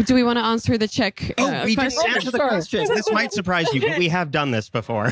Do we want to answer the Czech we question? just answered the questions. This might surprise you, but we have done this before.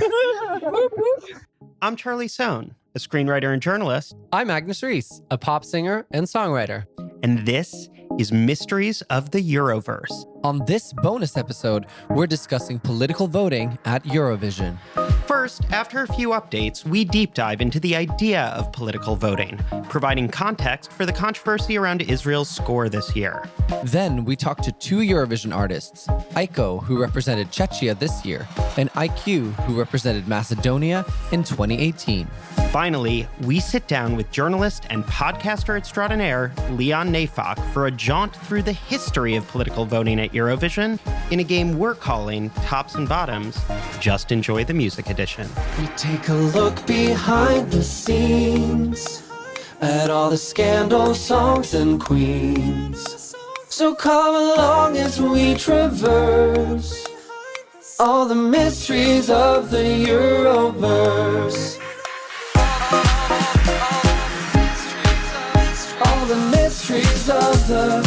I'm Charlie Sohn, a screenwriter and journalist. I'm Magnus Reese, a pop singer and songwriter. And this is Mysteries of the Euroverse. On this bonus episode, we're discussing political voting at Eurovision. First, after a few updates, we deep dive into the idea of political voting, providing context for the controversy around Israel's score this year. Then we talk to two Eurovision artists, Aiko, who represented Czechia this year, and EyeCue, who represented Macedonia in 2018. Finally, we sit down with journalist and podcaster extraordinaire Leon Neyfakh for a jaunt through the history of political voting at Eurovision in a game we're calling Tops and Bottoms, Just Enjoy the Music Edition. We take a look behind the scenes at all the scandal songs and queens. So come along as we traverse all the mysteries of the Euroverse. All the mysteries of the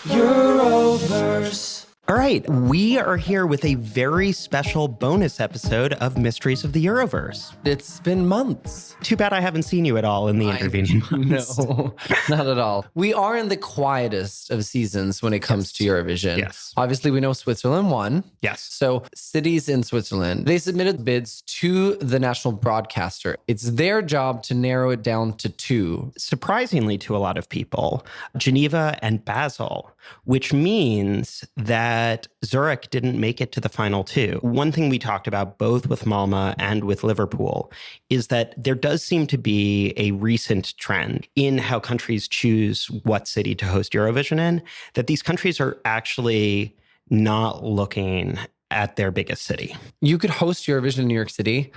Euroverse. All right, we are here with a very special bonus episode of Mysteries of the Euroverse. It's been months. Too bad I haven't seen you at all in the intervening months. No, not at all. We are in the quietest of seasons when it comes to Eurovision. Yes. Obviously, we know Switzerland won. Yes. So cities in Switzerland, they submitted bids to the national broadcaster. It's their job to narrow it down to two. Surprisingly to a lot of people, Geneva and Basel, which means that Zurich didn't make it to the final two. One thing we talked about both with Malmö and with Liverpool is that there does seem to be a recent trend in how countries choose what city to host Eurovision in, that these countries are actually not looking at their biggest city. You could host Eurovision in New York City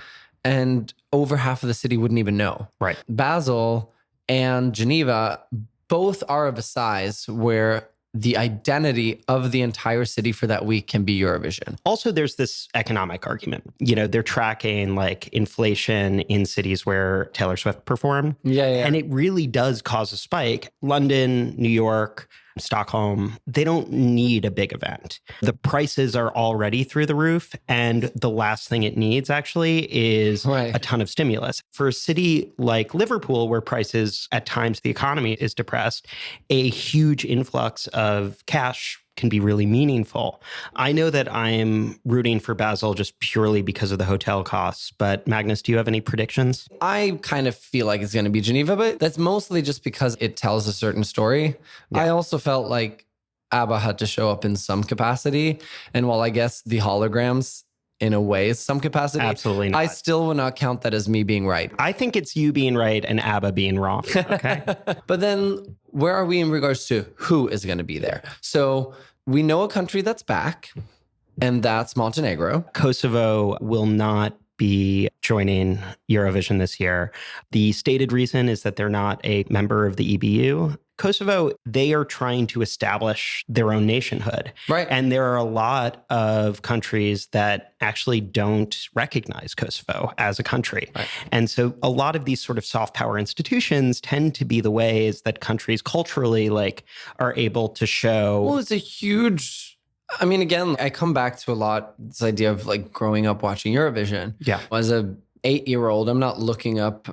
and over half of the city wouldn't even know. Right. Basel and Geneva both are of a size where the identity of the entire city for that week can be Eurovision. Also, there's this economic argument. You know, they're tracking like inflation in cities where Taylor Swift performed. Yeah. And it really does cause a spike. London, New York, Stockholm, they don't need a big event. The prices are already through the roof. And the last thing it needs actually is a ton of stimulus. For a city like Liverpool, where prices at times the economy is depressed, a huge influx of cash can be really meaningful. I know that I'm rooting for Basel just purely because of the hotel costs, but Magnus, do you have any predictions? I kind of feel like it's going to be Geneva, but that's mostly just because it tells a certain story. Yeah. I also felt like ABBA had to show up in some capacity. And while I guess the holograms in a way is some capacity, absolutely not. I still will not count that as me being right. I think it's you being right and ABBA being wrong. Okay. But then where are we in regards to who is going to be there? So we know a country that's back, and that's Montenegro. Kosovo will not be joining Eurovision this year. The stated reason is that they're not a member of the EBU. Kosovo, they are trying to establish their own nationhood. Right. And there are a lot of countries that actually don't recognize Kosovo as a country. Right. And so a lot of these sort of soft power institutions tend to be the ways that countries culturally are able to show. Well, it's a huge, I mean, again, I come back to a lot this idea of growing up watching Eurovision. Yeah. As a 8-year-old, I'm not looking up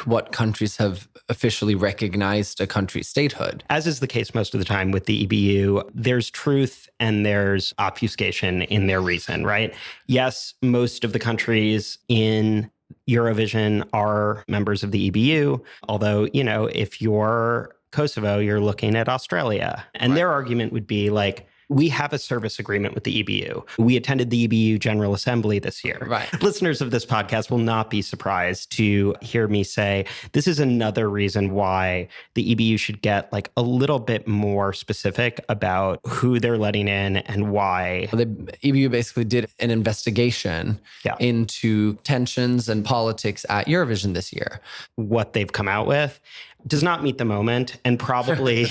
what countries have officially recognized a country's statehood. As is the case most of the time with the EBU, there's truth and there's obfuscation in their reason, right? Yes, most of the countries in Eurovision are members of the EBU, although, if you're Kosovo, you're looking at Australia. And their argument would be we have a service agreement with the EBU. We attended the EBU General Assembly this year. Right. Listeners of this podcast will not be surprised to hear me say this is another reason why the EBU should get a little bit more specific about who they're letting in and why. The EBU basically did an investigation into tensions and politics at Eurovision this year. What they've come out with, does not meet the moment, and probably,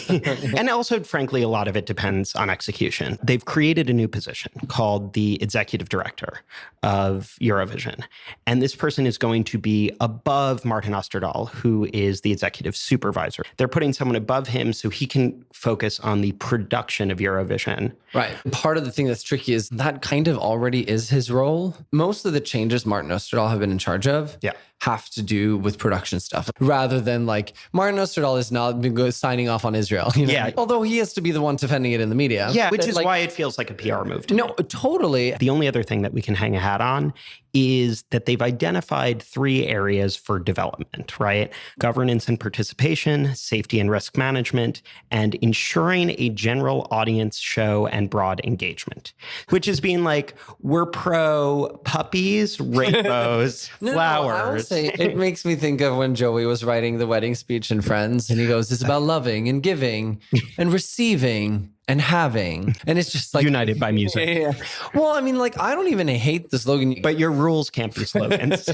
and also, frankly, a lot of it depends on execution. They've created a new position called the executive director of Eurovision. And this person is going to be above Martin Osterdahl, who is the executive supervisor. They're putting someone above him so he can focus on the production of Eurovision. Right. Part of the thing that's tricky is that kind of already is his role. Most of the changes Martin Osterdahl have been in charge of have to do with production stuff, rather than like Martin Osterdahl has not been signing off on Israel. You know? Yeah. Although he has to be the one defending it in the media. Yeah, which is like, why it feels like a PR move to me. No, totally. The only other thing that we can hang a hat on is that they've identified 3 areas for development, right? Governance and participation, safety and risk management, and ensuring a general audience show and broad engagement, which is being like, we're pro puppies, rainbows, flowers. I would say it makes me think of when Joey was writing the wedding speech in Friends, and he goes, it's about loving and giving and receiving and having. And it's just like united by music. Yeah. Well, I mean, like, I don't even hate the slogan. But your rules can't be slogans.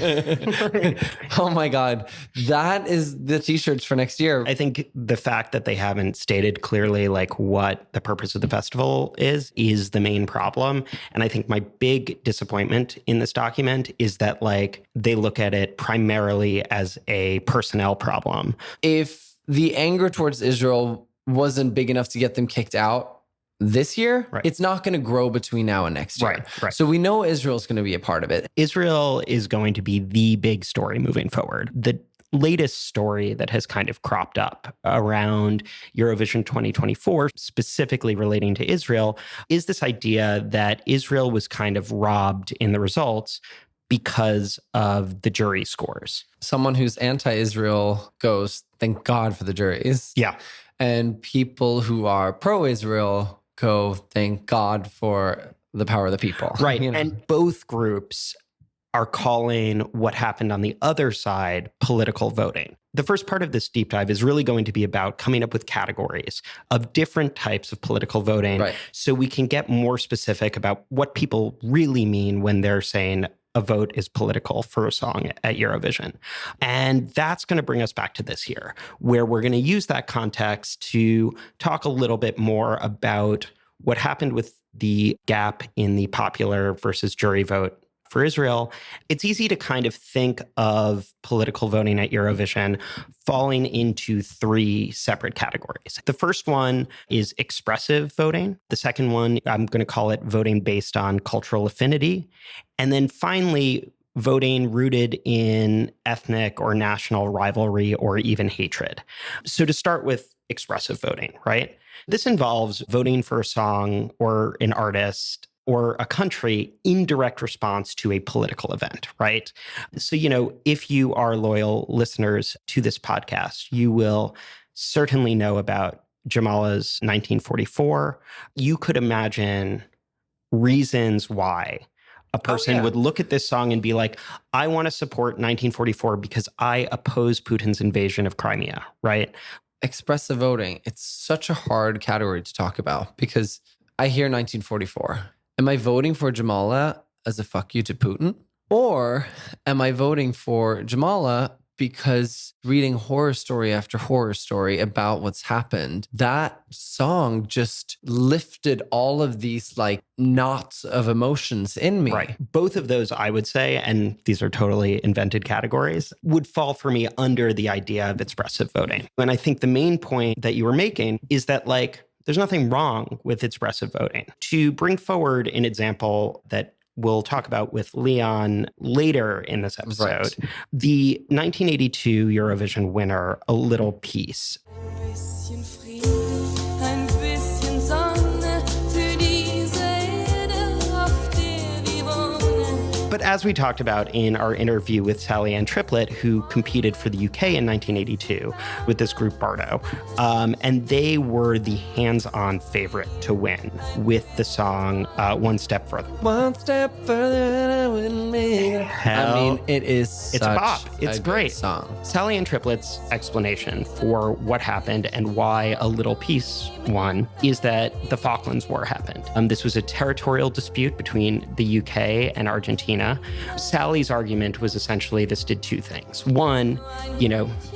Oh my God. That is the t-shirts for next year. I think the fact that they haven't stated clearly like what the purpose of the festival is the main problem. And I think my big disappointment in this document is that like they look at it primarily as a personnel problem. If the anger towards Israel wasn't big enough to get them kicked out this year, it's not going to grow between now and next year. Right. So we know Israel's going to be a part of it. Israel is going to be the big story moving forward. The latest story that has kind of cropped up around Eurovision 2024, specifically relating to Israel, is this idea that Israel was kind of robbed in the results because of the jury scores. Someone who's anti-Israel goes, thank God for the juries. Yeah. And people who are pro-Israel go, thank God for the power of the people. Right. You know? And both groups are calling what happened on the other side political voting. The first part of this deep dive is really going to be about coming up with categories of different types of political voting, so we can get more specific about what people really mean when they're saying a vote is political for a song at Eurovision. And that's going to bring us back to this year, where we're going to use that context to talk a little bit more about what happened with the gap in the popular versus jury vote for Israel. It's easy to kind of think of political voting at Eurovision falling into 3 separate categories. The first one is expressive voting. The second one, I'm going to call it voting based on cultural affinity. And then finally, voting rooted in ethnic or national rivalry or even hatred. So to start with expressive voting, right? This involves voting for a song or an artist or a country in direct response to a political event, right? So, you know, if you are loyal listeners to this podcast, you will certainly know about Jamala's 1944. You could imagine reasons why a person would look at this song and be like, I want to support 1944 because I oppose Putin's invasion of Crimea, right? Expressive voting, it's such a hard category to talk about because I hear 1944. Am I voting for Jamala as a fuck you to Putin? Or am I voting for Jamala because reading horror story after horror story about what's happened, that song just lifted all of these like knots of emotions in me. Right. Both of those, I would say, and these are totally invented categories, would fall for me under the idea of expressive voting. And I think the main point that you were making is that like, there's nothing wrong with expressive voting. To bring forward an example that we'll talk about with Leon later in this episode, the 1982 Eurovision winner, A Little Piece. But as we talked about in our interview with Sally Ann Triplett, who competed for the UK in 1982 with this group Bardo, and they were the hands-on favorite to win with the song One Step Further. One step further than I wouldn't make. I mean, it's a bop. It's a great song. Sally Ann Triplett's explanation for what happened and why A Little Piece won is that the Falklands War happened. This was a territorial dispute between the UK and Argentina China. Sally's argument was essentially this did two things. One,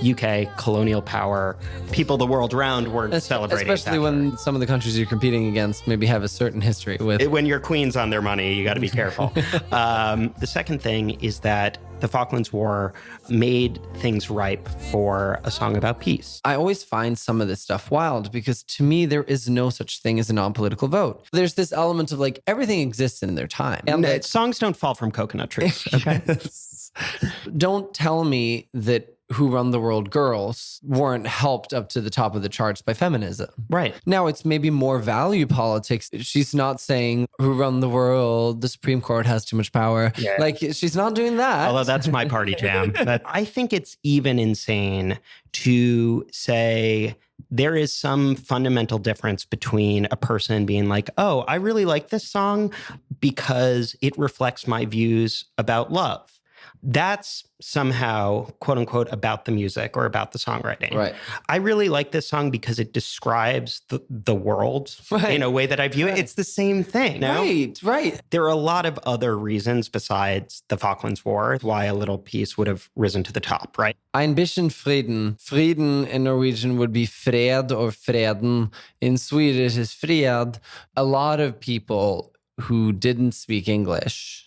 UK, colonial power, people the world around weren't celebrating. Especially when some of the countries you're competing against maybe have a certain history with. When your queen's on their money, you got to be careful. The second thing is that the Falklands War made things ripe for a song about peace. I always find some of this stuff wild because to me, there is no such thing as a non-political vote. There's this element of like everything exists in their time. And songs don't fall from coconut trees. Okay. Yes. Don't tell me that Who Run the World girls weren't helped up to the top of the charts by feminism. Right. Now it's maybe more value politics. She's not saying Who Run the World, the Supreme Court has too much power. Yeah. Like she's not doing that. Although that's my party jam. I think it's even insane to say there is some fundamental difference between a person being like, oh, I really like this song because it reflects my views about love. That's somehow, quote unquote, about the music or about the songwriting. Right. I really like this song because it describes the world in a way that I view it. It's the same thing. No? Right. There are a lot of other reasons besides the Falklands War why a little piece would have risen to the top, right? Ein bisschen Frieden. Frieden in Norwegian would be fred or freden. In Swedish is friad. A lot of people who didn't speak English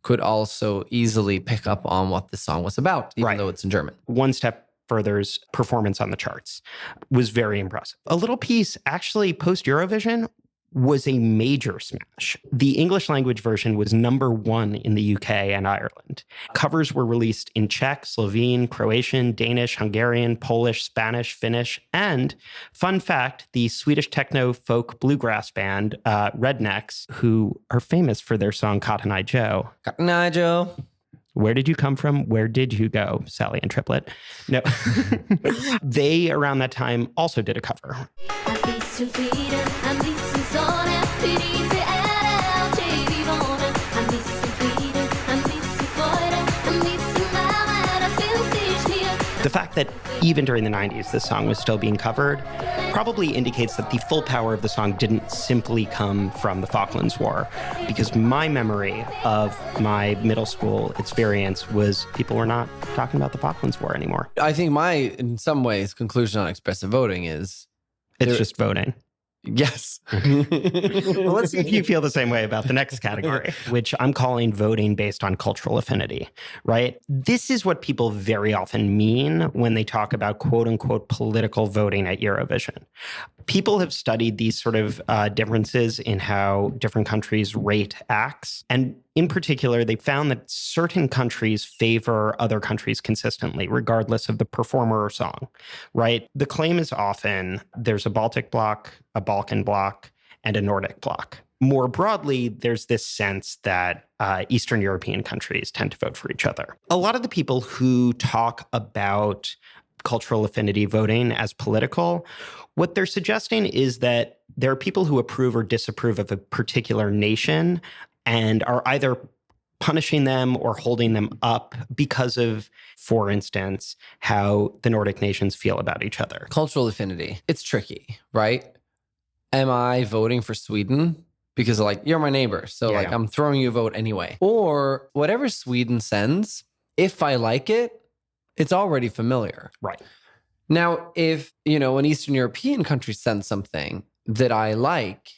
could also easily pick up on what the song was about, even though it's in German. One step further's performance on the charts was very impressive. A Little Piece, actually, post-Eurovision, was a major smash. The English language version was #1 in the UK and Ireland. Covers were released in Czech, Slovene, Croatian, Danish, Hungarian, Polish, Spanish, Finnish, and, fun fact, the Swedish techno folk bluegrass band Rednecks, who are famous for their song Cotton Eye Joe. Cotton Eye Joe. Where did you come from? Where did you go? Sally and Triplet. No. They, around that time, also did a cover. The fact that even during the 90s, this song was still being covered probably indicates that the full power of the song didn't simply come from the Falklands War, because my memory of my middle school experience was people were not talking about the Falklands War anymore. I think in some ways, conclusion on expressive voting is... It's just voting. Yes. Well, let's see if you feel the same way about the next category, which I'm calling voting based on cultural affinity, right? This is what people very often mean when they talk about quote unquote political voting at Eurovision. People have studied these sort of differences in how different countries rate acts. And in particular, they found that certain countries favor other countries consistently, regardless of the performer or song, right? The claim is often there's a Baltic bloc, a Balkan bloc, and a Nordic bloc. More broadly, there's this sense that Eastern European countries tend to vote for each other. A lot of the people who talk about cultural affinity voting as political, what they're suggesting is that there are people who approve or disapprove of a particular nation and are either punishing them or holding them up because of, for instance, how the Nordic nations feel about each other. Cultural affinity. It's tricky, right? Am I voting for Sweden because you're my neighbor, so I'm throwing you a vote anyway? Or whatever Sweden sends, if I like it, it's already familiar. Right. Now, if, an Eastern European country sends something that I like,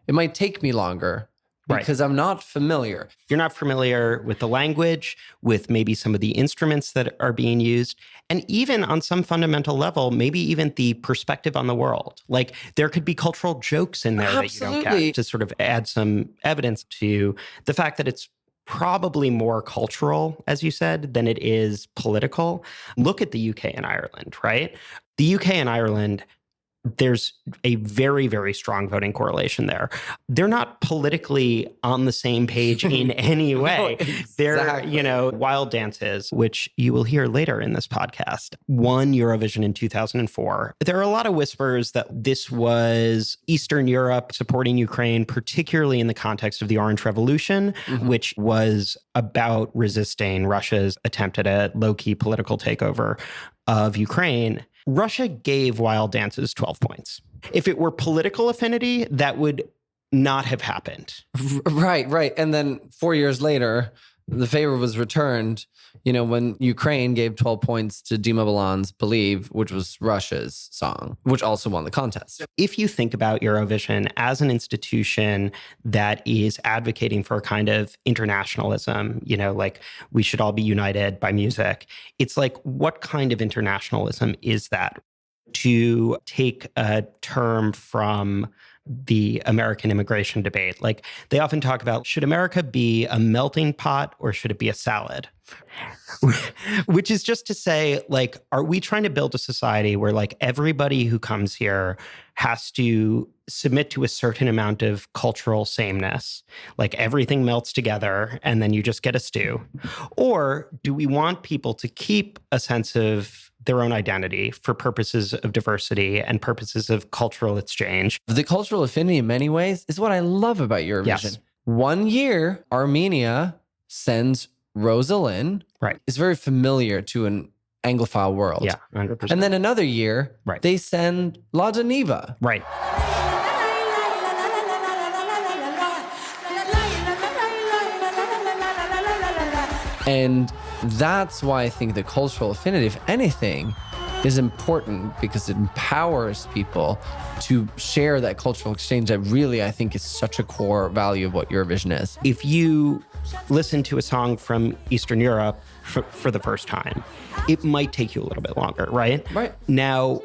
it might take me longer because I'm not familiar. You're not familiar with the language, with maybe some of the instruments that are being used, and even on some fundamental level, maybe even the perspective on the world. Like there could be cultural jokes in there that you don't get, to sort of add some evidence to the fact that it's probably more cultural, as you said, than it is political. Look at the UK and Ireland, right? The UK and Ireland, there's a very, very strong voting correlation there. They're not politically on the same page in any way. No, exactly. They're, Wild Dances, which you will hear later in this podcast, won Eurovision in 2004. There are a lot of whispers that this was Eastern Europe supporting Ukraine, particularly in the context of the Orange Revolution, which was about resisting Russia's attempt at a low-key political takeover of Ukraine. Russia gave Wild Dances 12 points. If it were political affinity, that would not have happened. Right. And then 4 years later, the favor was returned, when Ukraine gave 12 points to Dima Bilan's Believe, which was Russia's song, which also won the contest. If you think about Eurovision as an institution that is advocating for a kind of internationalism, like we should all be united by music, it's like, what kind of internationalism is that? To take a term from the American immigration debate, like they often talk about, should America be a melting pot or should it be a salad? Which is just to say, like, are we trying to build a society where like everybody who comes here has to submit to a certain amount of cultural sameness, like everything melts together and then you just get a stew? Or do we want people to keep a sense of their own identity for purposes of diversity and purposes of cultural exchange? The cultural affinity in many ways is what I love about Eurovision. Yes. One year, Armenia sends Rosalind. Right. It's very familiar to an Anglophile world. Yeah, 100%. And then another year, they send La Geneva. Right. And that's why I think the cultural affinity, if anything, is important, because it empowers people to share that cultural exchange that really, I think, is such a core value of what Eurovision is. If you listen to a song from Eastern Europe for the first time, it might take you a little bit longer, right? Right. Now,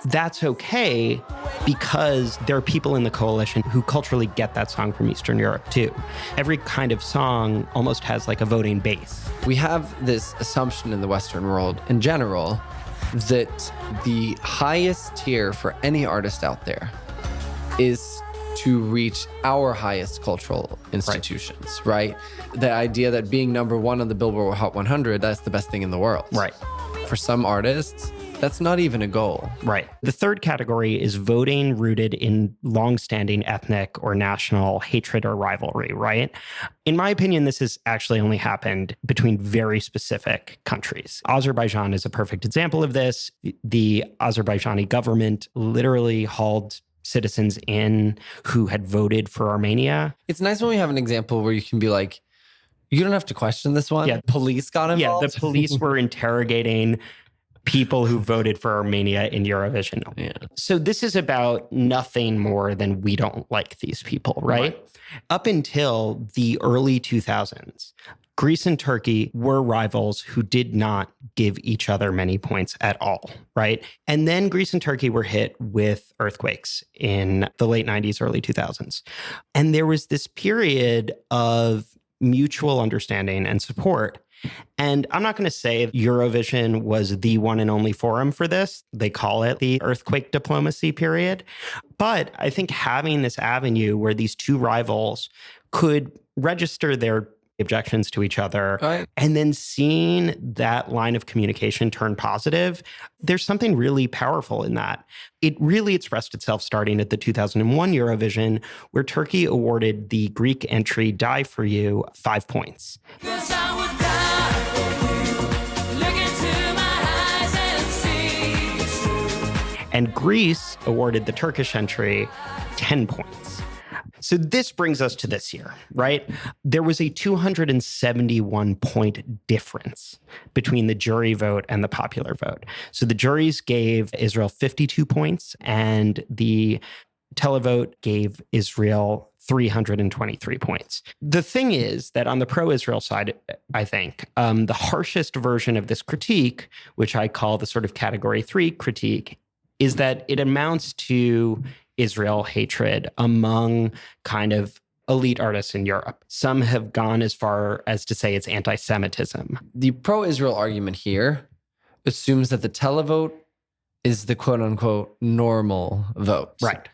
that's okay, because there are people in the coalition who culturally get that song from Eastern Europe too. Every kind of song almost has like a voting base. We have this assumption in the Western world in general that the highest tier for any artist out there is to reach our highest cultural institutions, right? The idea that being number one on the Billboard Hot 100, that's the best thing in the world. Right. For some artists, that's not even a goal. Right. The third category is voting rooted in longstanding ethnic or national hatred or rivalry, right? In my opinion, this has actually only happened between very specific countries. Azerbaijan is a perfect example of this. The Azerbaijani government literally hauled citizens in who had voted for Armenia. It's nice when we have an example where you can be like, you don't have to question this one. Yeah. Police got involved. Yeah, the police were interrogating people who voted for Armenia in Eurovision. Yeah. So this is about nothing more than we don't like these people, right? Up until the early 2000s, Greece and Turkey were rivals who did not give each other many points at all, right? And then Greece and Turkey were hit with earthquakes in the late 90s, early 2000s. And there was this period of mutual understanding and support. And I'm not going to say Eurovision was the one and only forum for this. They call it the earthquake diplomacy period. But I think having this avenue where these two rivals could register their objections to each other, right, and then seeing that line of communication turn positive, there's something really powerful in that. It really expressed itself starting at the 2001 Eurovision, where Turkey awarded the Greek entry Die For You 5 points. And Greece awarded the Turkish entry 10 points. So this brings us to this year, right? There was a 271-point difference between the jury vote and the popular vote. So the juries gave Israel 52 points, and the televote gave Israel 323 points. The thing is that on the pro-Israel side, I think, the harshest version of this critique, which I call the sort of category 3 critique, is that it amounts to Israel hatred among kind of elite artists in Europe. Some have gone as far as to say it's anti-Semitism. The pro-Israel argument here assumes that the televote is the quote-unquote normal vote. Right.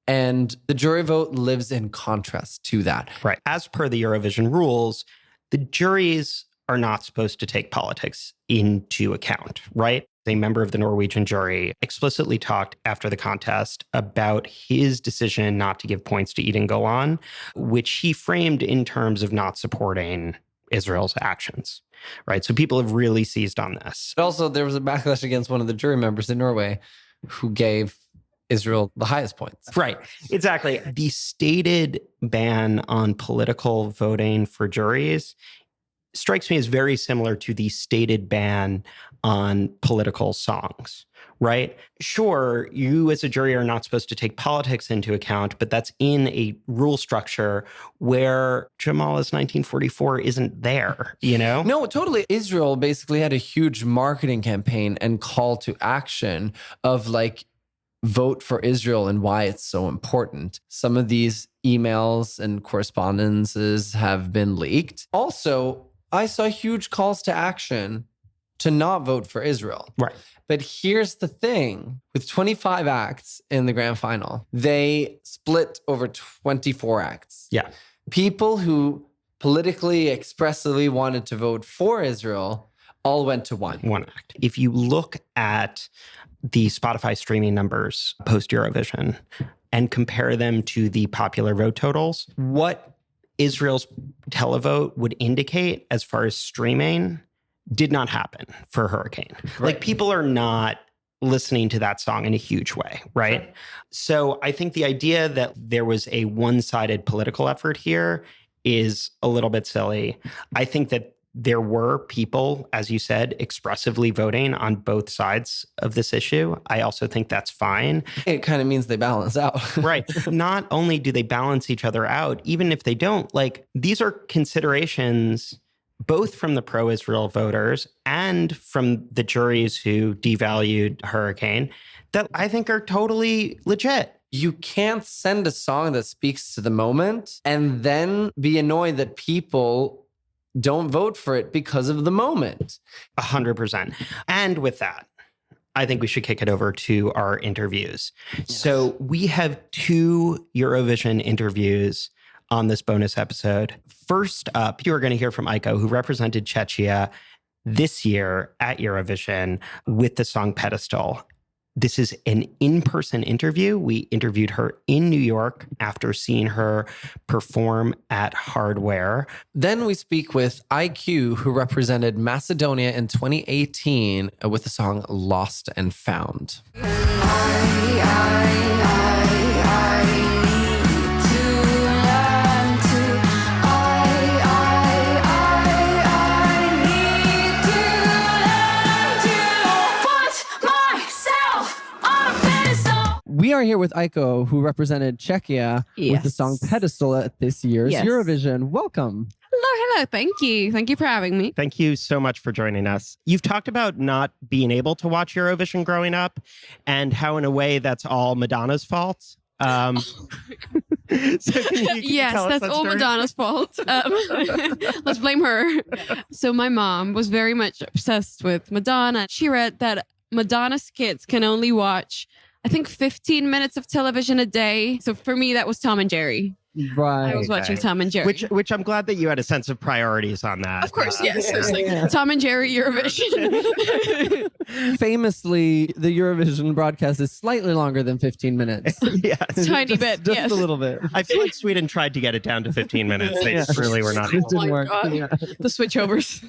And the jury vote lives in contrast to that. Right. As per the Eurovision rules, the juries are not supposed to take politics into account, right? A member of the Norwegian jury explicitly talked after the contest about his decision not to give points to Eden Golan, which he framed in terms of not supporting Israel's actions, right? So people have really seized on this. But also, there was a backlash against one of the jury members in Norway who gave Israel the highest points. Right, exactly. The stated ban on political voting for juries strikes me as very similar to the stated ban on political songs, right? Sure, you as a jury are not supposed to take politics into account, but that's in a rule structure where Jamala's 1944 isn't there, you know? No, totally. Israel basically had a huge marketing campaign and call to action of like, vote for Israel and why it's so important. Some of these emails and correspondences have been leaked. Also, I saw huge calls to action to not vote for Israel. Right. But here's the thing. With 25 acts in the grand final, they split over 24 acts. Yeah. People who politically, expressively wanted to vote for Israel all went to one act. If you look at the Spotify streaming numbers post-Eurovision and compare them to the popular vote totals, what Israel's televote would indicate as far as streaming did not happen for Hurricane. Right. Like, people are not listening to that song in a huge way, right? Sure. So I think the idea that there was a one-sided political effort here is a little bit silly. I think that there were people, as you said, expressively voting on both sides of this issue. I also think that's fine. It kind of means they balance out. Right. Not only do they balance each other out, even if they don't, like, these are considerations both from the pro-Israel voters and from the juries who devalued Hurricane that I think are totally legit. You can't send a song that speaks to the moment and then be annoyed that people don't vote for it because of the moment. 100%. And with that, I think we should kick it over to our interviews. Yes. So we have 2 Eurovision interviews on this bonus episode. First up, you are going to hear from Aiko, who represented Czechia this year at Eurovision with the song Pedestal. This is an in-person interview. We interviewed her in New York after seeing her perform at Hardware. Then we speak with EyeCue, who represented Macedonia in 2018 with the song Lost and Found. We are here with Aiko, who represented Czechia with the song Pedestal at this year's Eurovision. Welcome. Hello. Thank you. Thank you for having me. Thank you so much for joining us. You've talked about not being able to watch Eurovision growing up and how, in a way, that's all Madonna's fault. So can you tell us that's that all story? Madonna's fault. Let's blame her. So my mom was very much obsessed with Madonna. She read that Madonna's kids can only watch, I think, 15 minutes of television a day. So for me, that was Tom and Jerry. Right. I was watching Tom and Jerry. Which I'm glad that you had a sense of priorities on that. Of course, yes. It's like Tom and Jerry Eurovision. Famously, the Eurovision broadcast is slightly longer than 15 minutes. Yes. Tiny bit, Just yes. a little bit. I feel like Sweden tried to get it down to 15 minutes. They really were not It able. didn't work. God. Yeah. The switchovers.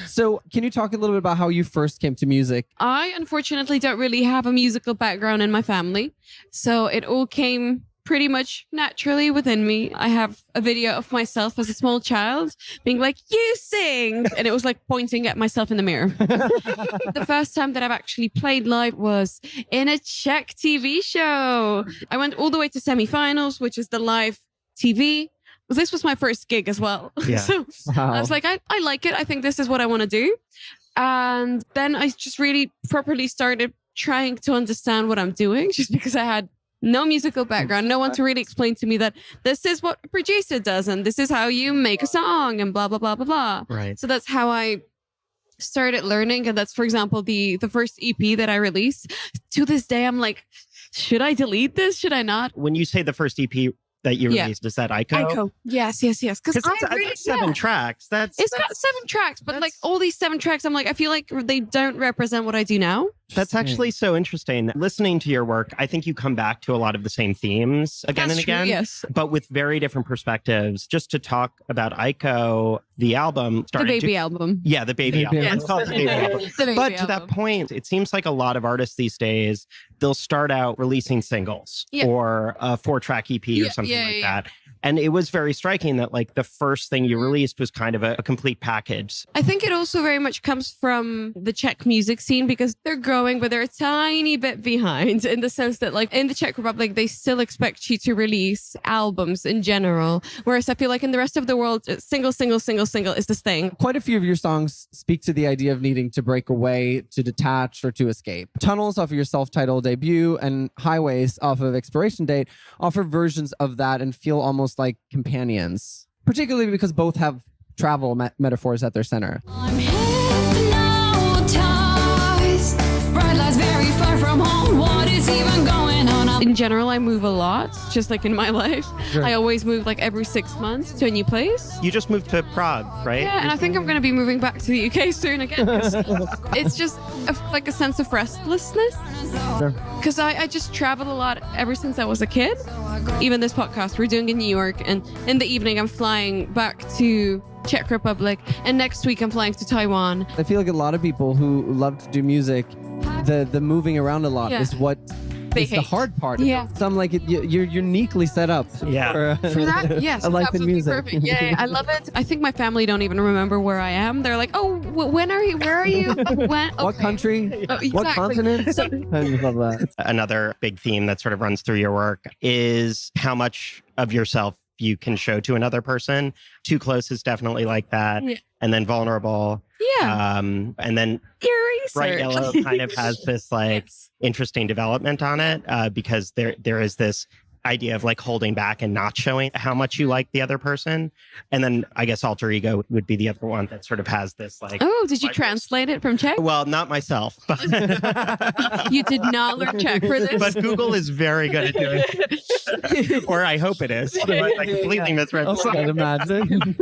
So can you talk a little bit about how you first came to music? I unfortunately don't really have a musical background in my family. So it all came pretty much naturally within me. I have a video of myself as a small child being like, "You sing!" And it was like pointing at myself in the mirror. The first time that I've actually played live was in a Czech TV show. I went all the way to semifinals, which is the live TV. This was my first gig as well. Yeah. So Wow. I was like, I like it. I think this is what I want to do. And then I just really properly started trying to understand what I'm doing, just because I had no musical background, no one to really explain to me that this is what a producer does and this is how you make a song and blah, blah, blah, blah, blah. Right. So that's how I started learning. And that's, for example, the first EP that I released. To this day, I'm like, should I delete this? Should I not? When you say the first EP that you released, is that Aiko? Aiko. Yes. Because I really 7 tracks. That's got 7 tracks, but like all these 7 tracks, I'm like, I feel like they don't represent what I do now. That's actually so interesting. Listening to your work, I think you come back to a lot of the same themes again and again, yes. but with very different perspectives. Just to talk about Aiko, the album The baby album. Yeah, the baby album. Yes. Let's call it the baby album. The baby But to that album. point, it seems like a lot of artists these days, they'll start out releasing singles Yeah. or a 4-track EP or something like that. And it was very striking that like the first thing you released was kind of a complete package. I think it also very much comes from the Czech music scene because they're growing, but they're a tiny bit behind in the sense that like in the Czech Republic, they still expect you to release albums in general. Whereas I feel like in the rest of the world, single is this thing. Quite a few of your songs speak to the idea of needing to break away, to detach, or to escape. Tunnels off of your self-titled debut and Highways off of Expiration Date offer versions of that and feel almost like companions, particularly because both have travel metaphors at their center. I'm hypnotized, bright lights very far from home. What is even going on? In general, I move a lot, just like in my life. Sure. I always move like every 6 months to a new place. You just moved to Prague, right? Yeah, and I think I'm going to be moving back to the UK soon again. It's just like a sense of restlessness. Because I just traveled a lot ever since I was a kid. Even this podcast we're doing in New York, and in the evening I'm flying back to Czech Republic, and next week I'm flying to Taiwan. I feel like a lot of people who love to do music, the moving around a lot is what is the hard part. Yeah. So I'm like, you're uniquely set up For that, yes, a life in absolutely music. perfect. Yeah, I love it. I think my family don't even remember where I am. They're like, "Oh, when are you? Where are you? When? What Okay." country? Exactly. What continent? I just love that. Another big theme that sort of runs through your work is how much of yourself you can show to another person. Too Close is definitely like that. Yeah. And then Vulnerable. Yeah. And then Your Bright research. Yellow kind of has this like interesting development on it because there is this idea of like holding back and not showing how much you like the other person. And then I guess Alter Ego would be the other one that sort of has this like... Oh, did you translate it from Czech? Well, not myself, but... You did not learn Czech for this? But Google is very good at doing it. Or I hope it is. Otherwise I completely misread I can't imagine.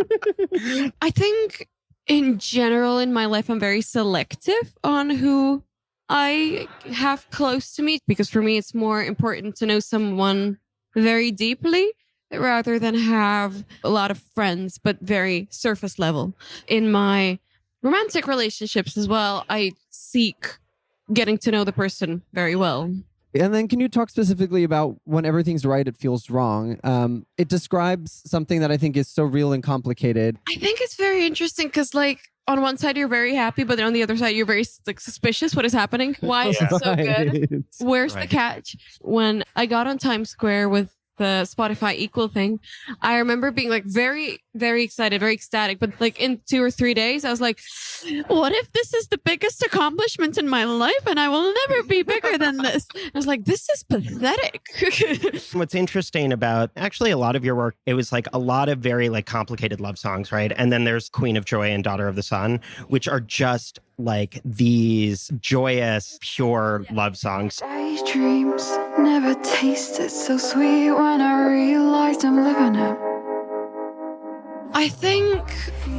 I think in general in my life, I'm very selective on who I have close to me, because for me, it's more important to know someone very deeply rather than have a lot of friends, but very surface level. In my romantic relationships as well, I seek getting to know the person very well. And then can you talk specifically about when everything's right, it feels wrong? It describes something that I think is so real and complicated. I think it's very interesting because, like, on one side you're very happy, but then on the other side you're very like suspicious. What is happening? Why is it so good? Where's the catch? When I got on Times Square with the Spotify Equal thing, I remember being like very, very excited, very ecstatic. But like in 2 or 3 days, I was like, what if this is the biggest accomplishment in my life and I will never be bigger than this? I was like, this is pathetic. What's interesting about actually a lot of your work, it was like a lot of very like complicated love songs, right? And then there's Queen of Joy and Daughter of the Sun, which are just like these joyous, pure love songs. Daydreams never tasted so sweet when I realized I'm living it. I think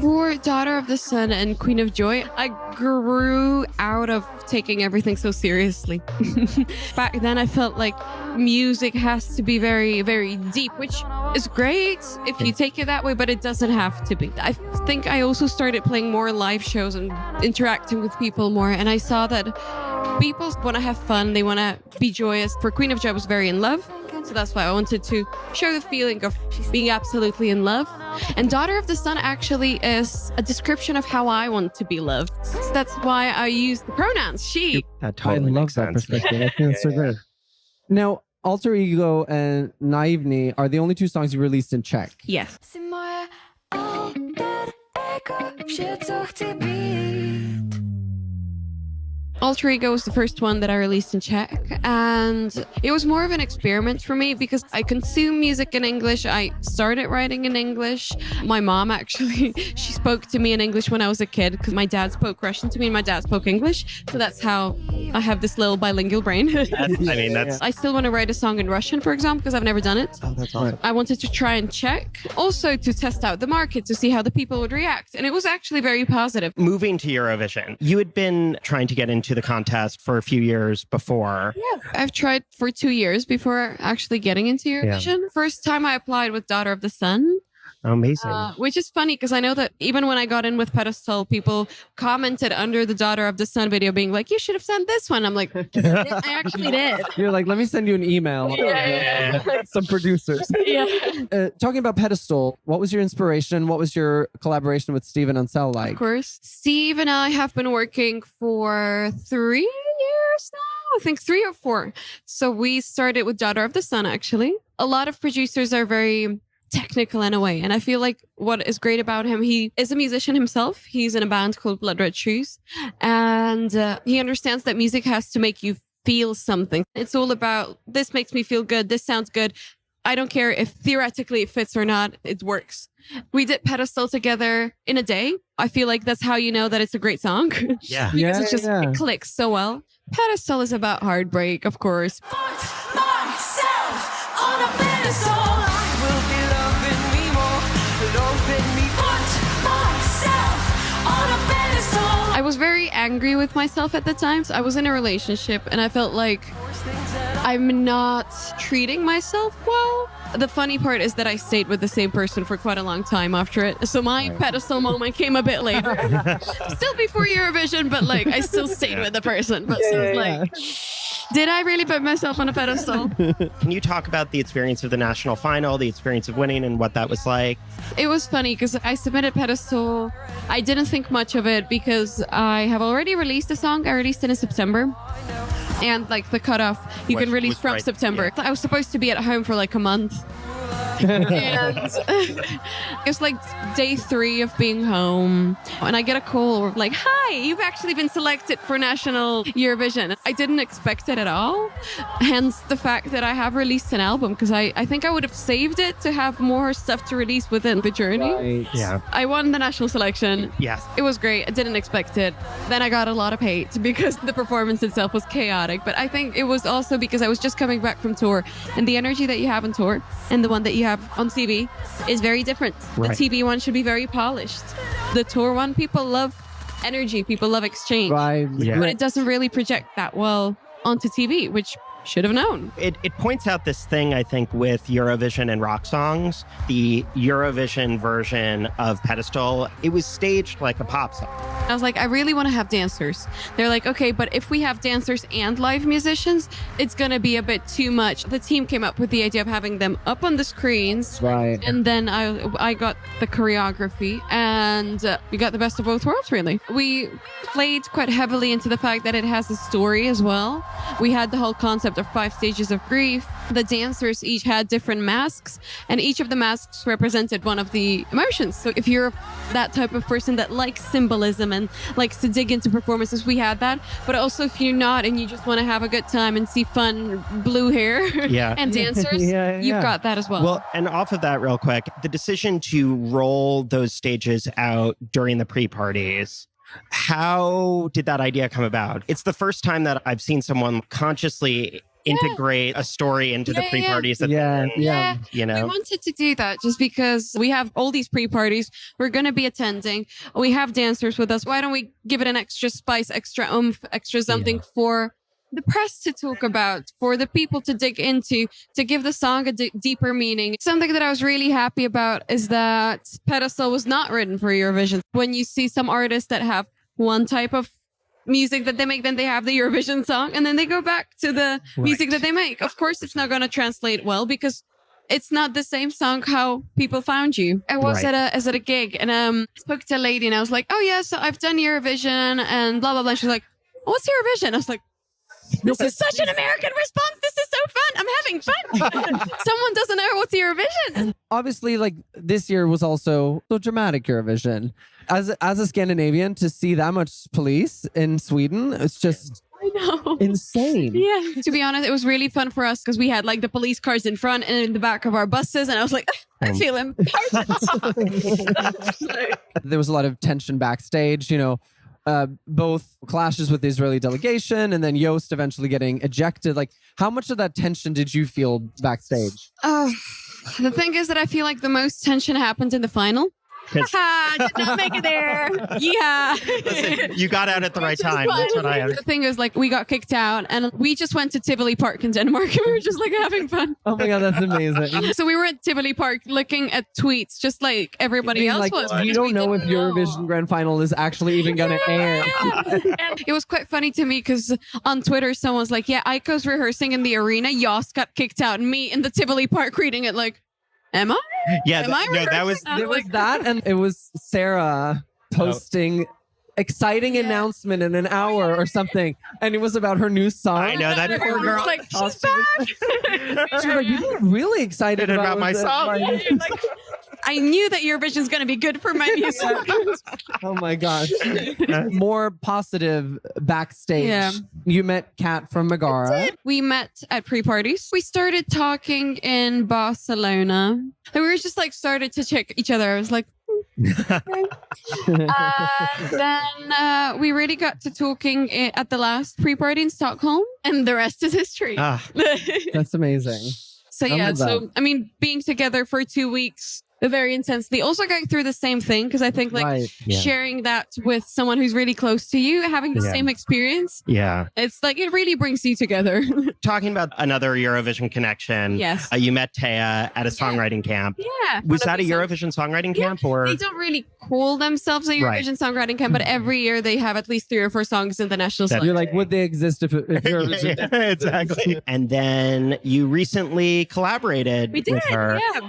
for Daughter of the Sun and Queen of Joy, I grew out of taking everything so seriously. Back then, I felt like music has to be very, very deep, which is great if you take it that way, but it doesn't have to be. I think I also started playing more live shows and interacting with people more, and I saw that people want to have fun, they want to be joyous. For Queen of Joy, I was very in love. So that's why I wanted to show the feeling of being absolutely in love. And Daughter of the Sun actually is a description of how I want to be loved. So that's why I use the pronouns she. That totally I love makes that sense. perspective. I think it's so good. Now, Alter Ego and Naivny are the only 2 songs you released in Czech. Yes. Si moje alter ego, vše, co chci být. Alter Ego was the first one that I released in Czech, and it was more of an experiment for me because I consume music in English. I started writing in English. My mom actually, she spoke to me in English when I was a kid because my dad spoke Russian to me and my dad spoke English. So that's how I have this little bilingual brain. That's I still want to write a song in Russian, for example, because I've never done it. oh, that's awesome. I wanted to try in Czech, also to test out the market to see how the people would react. And it was actually very positive. Moving to Eurovision, you had been trying to get into the contest for a few years before. Yeah, I've tried for 2 years before actually getting into Eurovision. First time I applied with Daughter of the Sun. Amazing. Which is funny because I know that even when I got in with Pedestal, people commented under the Daughter of the Sun video being like, you should have sent this one. I'm like, I actually did. You're like, let me send you an email. Some producers. Talking about Pedestal, what was your inspiration? What was your collaboration with Steve and Ansel like? Of course. Steve and I have been working for 3 years now. I think 3 or 4. So we started with Daughter of the Sun, actually. A lot of producers are very technical in a way. And I feel like what is great about him, he is a musician himself. He's in a band called Blood Red Shoes. And he understands that music has to make you feel something. It's all about, this makes me feel good. This sounds good. I don't care if theoretically it fits or not. It works. We did Pedestal together in a day. I feel like that's how you know that it's a great song. Yeah. Because it clicks so well. Pedestal is about heartbreak, of course. Myself on a pedestal. I was very angry with myself at the time. So I was in a relationship and I felt like I'm not treating myself well. The funny part is that I stayed with the same person for quite a long time after it. So my pedestal moment came a bit later. Still before Eurovision, but like I still stayed with the person. But so it's like, did I really put myself on a pedestal? Can you talk about the experience of the national final, the experience of winning and what that was like? It was funny because I submitted Pedestal. I didn't think much of it because I have already released a song. I released it in September. And like the cutoff, you can release from September. I was supposed to be at home for like a month. And it's like day 3 of being home and I get a call like, hi, you've actually been selected for National Eurovision. I didn't expect it at all, hence the fact that I have released an album, because I think I would have saved it to have more stuff to release within the journey. Right. Yeah. I won the national selection. Yes. It was great. I didn't expect it. Then I got a lot of hate because the performance itself was chaotic, but I think it was also because I was just coming back from tour, and the energy that you have on tour and the one that you have on TV is very different. Right. The TV one should be very polished. The tour one, people love energy, people love exchange. Right. Yeah. But it doesn't really project that well onto TV, which should have known. It points out this thing, I think, with Eurovision and rock songs. The Eurovision version of Pedestal, it was staged like a pop song. I was like, I really want to have dancers. They're like, okay, but if we have dancers and live musicians, it's going to be a bit too much. The team came up with the idea of having them up on the screens. Right. And then I got the choreography, and we got the best of both worlds, really. We played quite heavily into the fact that it has a story as well. We had the whole concept of 5 stages of grief. The dancers each had different masks, and each of the masks represented one of the emotions. So if you're that type of person that likes symbolism and likes to dig into performances, we had that. But also if you're not and you just want to have a good time and see fun blue hair and dancers, you've got that as well. Well, and off of that real quick, the decision to roll those stages out during the pre-parties, how did that idea come about? It's the first time that I've seen someone consciously integrate a story into the pre-parties. We You wanted to do that just because we have all these pre-parties. We're going to be attending. We have dancers with us. Why don't we give it an extra spice, extra oomph, extra something for the press to talk about, for the people to dig into, to give the song a deeper meaning. Something that I was really happy about is that Pedestal was not written for Eurovision. When you see some artists that have one type of music that they make, then they have the Eurovision song, and then they go back to the music that they make. Of course, it's not going to translate well because it's not the same song how people found you. I was at a gig and I spoke to a lady and I was like, oh yeah, so I've done Eurovision and blah, blah, blah. She's like, what's Eurovision? I was like, this is such an American response. This is so fun. I'm having fun. Someone doesn't know what's Eurovision. Obviously, like this year was also so dramatic Eurovision. As a Scandinavian, to see that much police in Sweden, it's just I know. insane. Yeah. To be honest, it was really fun for us because we had like the police cars in front and in the back of our buses. And I was like, I feel important. There was a lot of tension backstage, both clashes with the Israeli delegation and then Yost eventually getting ejected. Like, how much of that tension did you feel backstage? The thing is that I feel like the most tension happened in the final. Did not make it there. Yeah. Listen, you got out at the right time. Fun. That's what I The thing is, like, we got kicked out and we just went to Tivoli Park in Denmark and we were just like having fun. Oh my God, that's amazing. So we were at Tivoli Park looking at tweets just like everybody else Like, was. you because don't we know if didn't Eurovision Grand Final is actually even going to air. And it was quite funny to me because on Twitter, someone's like, yeah, Aiko's rehearsing in the arena. Yoss got kicked out. And me in the Tivoli Park reading it like, am I? Yeah, Am I no, that was rehearsing? There was that, and it was Sarah posting exciting announcement in an hour or something, and it was about her new song. I know that poor girl. Like, she's back. She was like, "You were really excited About my song." Like, I knew that Eurovision's going to be good for my music. Oh my gosh! More positive backstage. Yeah. You met Kat from Megara. We met at pre-parties. We started talking in Barcelona. And we were just like started to check each other. I was like, then we really got to talking at the last pre-party in Stockholm, and the rest is history. That's amazing. So I yeah, love that. so I mean, being together for 2 weeks, very intensely. Also going through the same thing because I think like Right. Yeah. sharing that with someone who's really close to you, having the Yeah. same experience, Yeah. it's like it really brings you together. Talking about another Eurovision connection. Yes. You met Taya at a songwriting camp. Yeah. Was that a One of Eurovision songwriting camp or? They don't really call themselves a Right. Eurovision songwriting camp, but every year they have at least 3 or 4 songs in the national That- song. You're like, would they exist if Eurovision? Yeah, exactly. And then you recently collaborated We did, with her. yeah.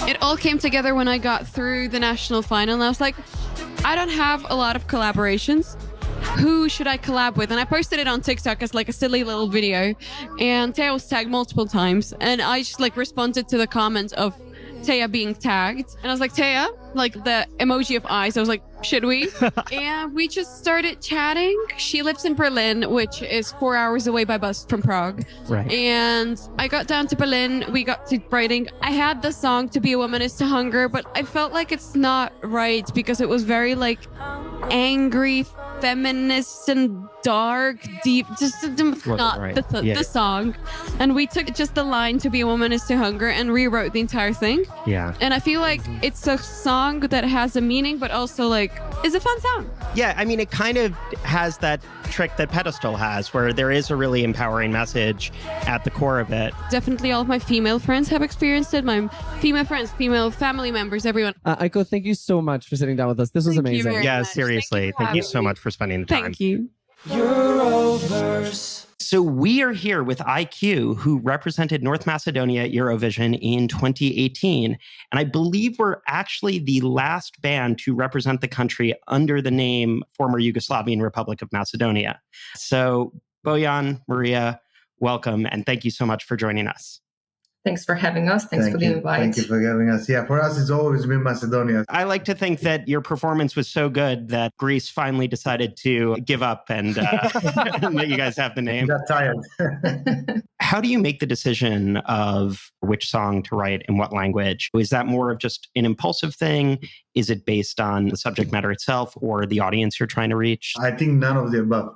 It all came together when I got through the national final, and I was like, I don't have a lot of collaborations. Who should I collab with? And I posted it on TikTok as like a silly little video, and Taya was tagged multiple times, and I just like responded to the comment of Taya being tagged, and I was like, Taya, like the emoji of eyes. I was like, should we? And we just started chatting. She lives in Berlin, which is 4 hours away by bus from Prague. Right. And I got down to Berlin. We got to writing. I had the song "To Be a Woman Is to Hunger," but I felt like it's not right because it was very like angry, feminist, and dark, deep. Just not right. the song. And we took just the line "To Be a Woman Is to Hunger" and rewrote the entire thing. Yeah. And I feel like it's a song that has a meaning, but also like is a fun song. Yeah, I mean, it kind of has that trick that Pedestal has, where there is a really empowering message at the core of it. Definitely all of my female friends have experienced it. My female friends, female family members, everyone. Aiko, thank you so much for sitting down with us. This was Thank you amazing. very Yeah, much. seriously. Thank you for Thank you having so me. much for spending the time. Thank you. Euroverse. So we are here with EyeCue, who represented North Macedonia at Eurovision in 2018. And I believe we're actually the last band to represent the country under the name former Yugoslavian Republic of Macedonia. So Bojan, Maria, welcome. And thank you so much for joining us. Thanks for having us. Thanks for the invite. Thank you for having us. Yeah, for us, it's always been Macedonia. I like to think that your performance was so good that Greece finally decided to give up and let you guys have the name. Got tired. How do you make the decision of which song to write in what language? Is that more of just an impulsive thing? Is it based on the subject matter itself or the audience you're trying to reach? I think none of the above.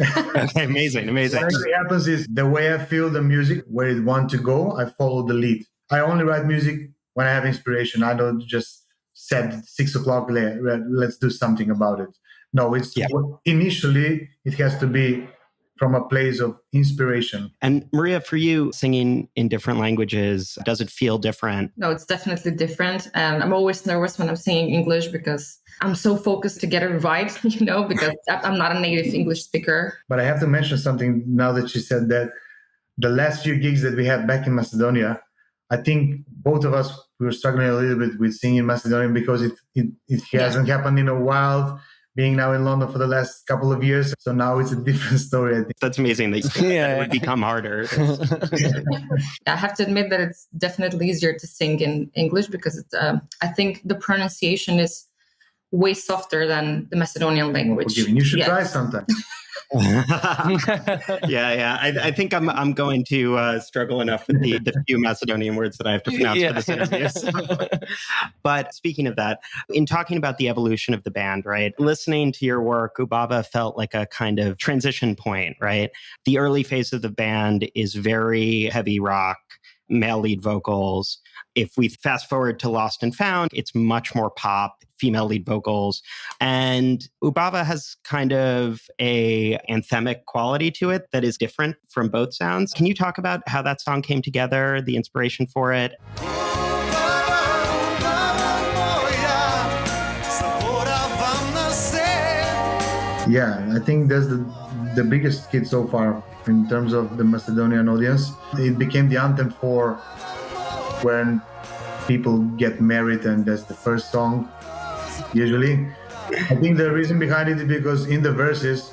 Okay, amazing. What actually happens is the way I feel the music, where it wants to go, I follow the lead. I only write music when I have inspiration. I don't just set 6 o'clock, let's do something about it. No, initially it has to be from a place of inspiration. And Maria, for you, singing in different languages, does it feel different? No, it's definitely different. And I'm always nervous when I'm singing English because I'm so focused to get it right, because I'm not a native English speaker. But I have to mention something now that she said that the last few gigs that we had back in Macedonia, I think both of us we were struggling a little bit with singing Macedonian because it hasn't happened in a while. Being now in London for the last couple of years. So now it's a different story, I think. That's amazing that it would become harder. I have to admit that it's definitely easier to sing in English because I think the pronunciation is way softer than the Macedonian language. You should try sometime. Yeah. I think I'm going to struggle enough with the few Macedonian words that I have to pronounce for this interview. So. But speaking of that, in talking about the evolution of the band, right? Listening to your work, Ubava felt like a kind of transition point, right? The early phase of the band is very heavy rock, male lead vocals. If we fast forward to Lost and Found, it's much more pop, female lead vocals. And Ubava has kind of a anthemic quality to it that is different from both sounds. Can you talk about how that song came together, the inspiration for it? Yeah, I think that's the biggest hit so far in terms of the Macedonian audience. It became the anthem for when people get married, and that's the first song usually. I think the reason behind it is because in the verses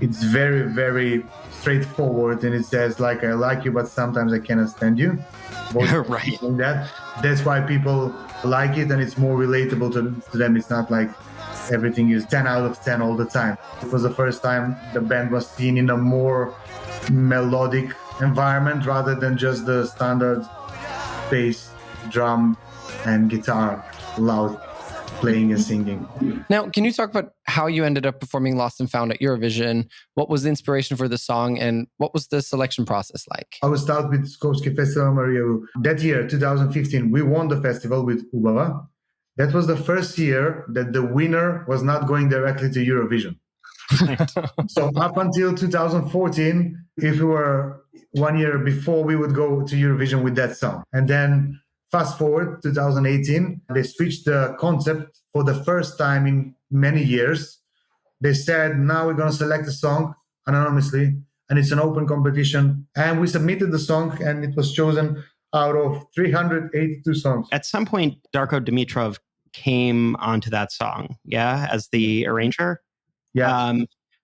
it's very, very straightforward, and it says like, I like you but sometimes I cannot stand you. Right. That's why people like it, and it's more relatable to them. It's not like everything is 10 out of 10 all the time. It was the first time the band was seen in a more melodic environment rather than just the standard bass, drum, and guitar, loud playing and singing. Now, can you talk about how you ended up performing Lost and Found at Eurovision? What was the inspiration for the song, and what was the selection process like? I will start with Skopje Festival Maria. That year, 2015, we won the festival with Ubava. That was the first year that the winner was not going directly to Eurovision. So up until 2014, if we were 1 year before, we would go to Eurovision with that song. And then fast forward 2018, they switched the concept for the first time in many years. They said, now we're going to select a song anonymously, and it's an open competition. And we submitted the song, and it was chosen out of 382 songs. At some point, Darko Dimitrov came onto that song, as the arranger. Yeah.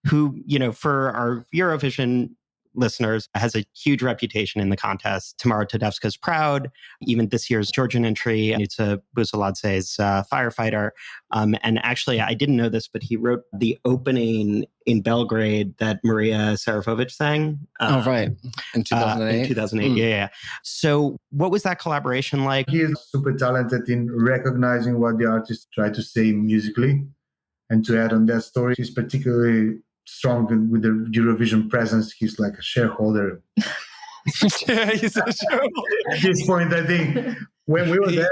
Who, for our Eurovision listeners, has a huge reputation in the contest. Tamara Tedevska's Proud, even this year's Georgian entry, Nitsa Busaladze's Firefighter. And actually, I didn't know this, but he wrote the opening in Belgrade that Maria Sarafovic sang. Right. In 2008? In 2008, yeah. So what was that collaboration like? He is super talented in recognizing what the artist tried to say musically. And to add on that story, he's particularly strong with the Eurovision presence. He's like a shareholder. Yeah, he's a shareholder. At this point, I think when we were there,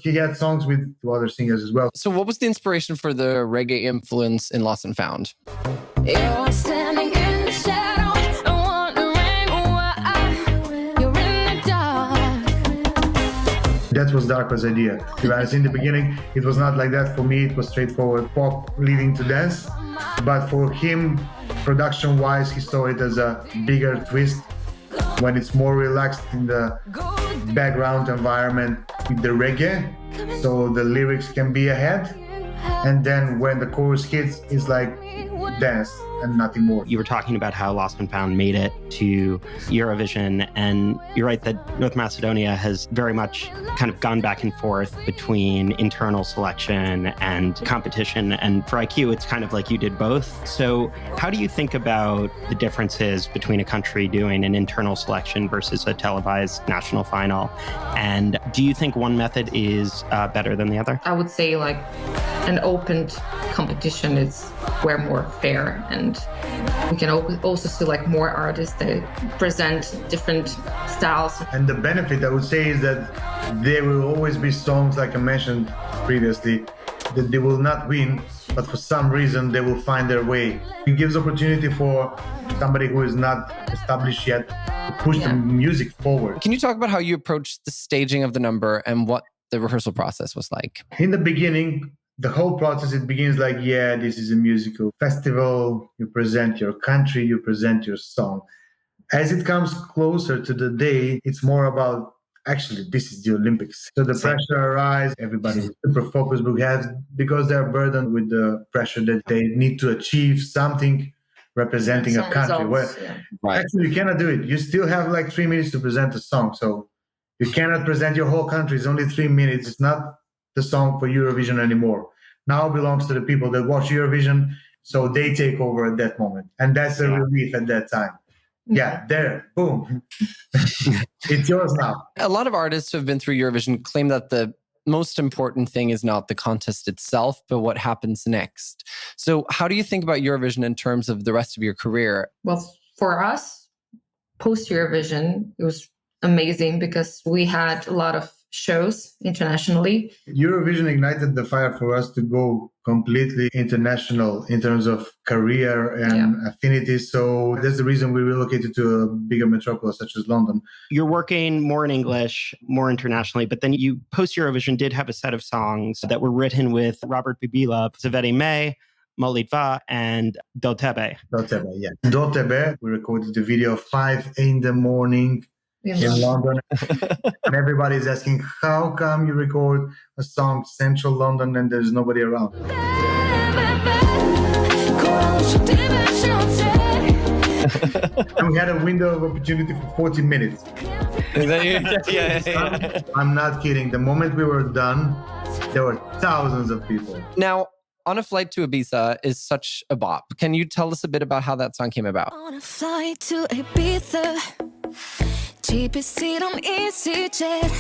he had songs with other singers as well. So what was the inspiration for the reggae influence in Lost and Found? You're standing in the shadows, wondering why you're in the dark. That was Darko's idea. Whereas in the beginning, it was not like that. For me, it was straightforward pop leading to dance. But for him, production-wise, he saw it as a bigger twist when it's more relaxed in the background environment with the reggae. So the lyrics can be ahead. And then when the chorus hits, it's like dance and nothing more. You were talking about how Lost and Found made it to Eurovision, and you're right that North Macedonia has very much kind of gone back and forth between internal selection and competition. And for EyeCue, it's kind of like you did both. So how do you think about the differences between a country doing an internal selection versus a televised national final? And do you think one method is better than the other? I would say like an open competition is way more fair, and we can also see like more artists that present different styles. And the benefit, I would say, is that there will always be songs, like I mentioned previously, that they will not win, but for some reason they will find their way. It gives opportunity for somebody who is not established yet to push the music forward. Can you talk about how you approached the staging of the number and what the rehearsal process was like? In the beginning, the whole process, it begins like, this is a musical festival. You present your country, you present your song. As it comes closer to the day, it's more about, actually, this is the Olympics. So the pressure arises, everybody is super focused because they're burdened with the pressure that they need to achieve something representing a country. Actually, you cannot do it. You still have like 3 minutes to present a song. So you cannot present your whole country. It's only 3 minutes. It's not the song for Eurovision anymore. Now it belongs to the people that watch Eurovision. So they take over at that moment. And that's a relief at that time. Yeah, there, boom. It's yours now. A lot of artists who have been through Eurovision claim that the most important thing is not the contest itself, but what happens next. So how do you think about Eurovision in terms of the rest of your career? Well, for us, post Eurovision, it was amazing because we had a lot of shows internationally. Eurovision ignited the fire for us to go completely international in terms of career and affinities. So that's the reason we relocated to a bigger metropolis such as London. You're working more in English, more internationally, but then you post Eurovision did have a set of songs that were written with Robert Bibila, Zavedi May, Molitva, and Do Tebe. Do Tebe, yeah. Do Tebe, we recorded the video 5 in the morning in London. And everybody's asking, how come you record a song central London and there's nobody around? And we had a window of opportunity for 40 minutes. I'm not kidding. The moment we were done, there were thousands of people. Now, On a Flight to Ibiza is such a bop. Can you tell us a bit about how that song came about? On a flight to Ibiza, cheapest seat on EasyJet.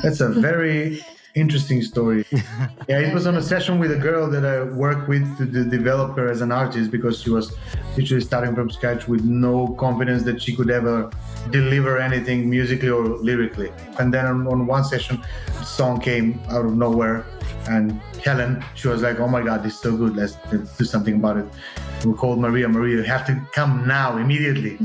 That's a very interesting story. Yeah, it was on a session with a girl that I worked with to develop her as an artist because she was literally starting from scratch with no confidence that she could ever deliver anything musically or lyrically. And then on one session, the song came out of nowhere. And Helen, she was like, oh my God, this is so good. Let's do something about it. We called Maria. Maria, you have to come now, immediately.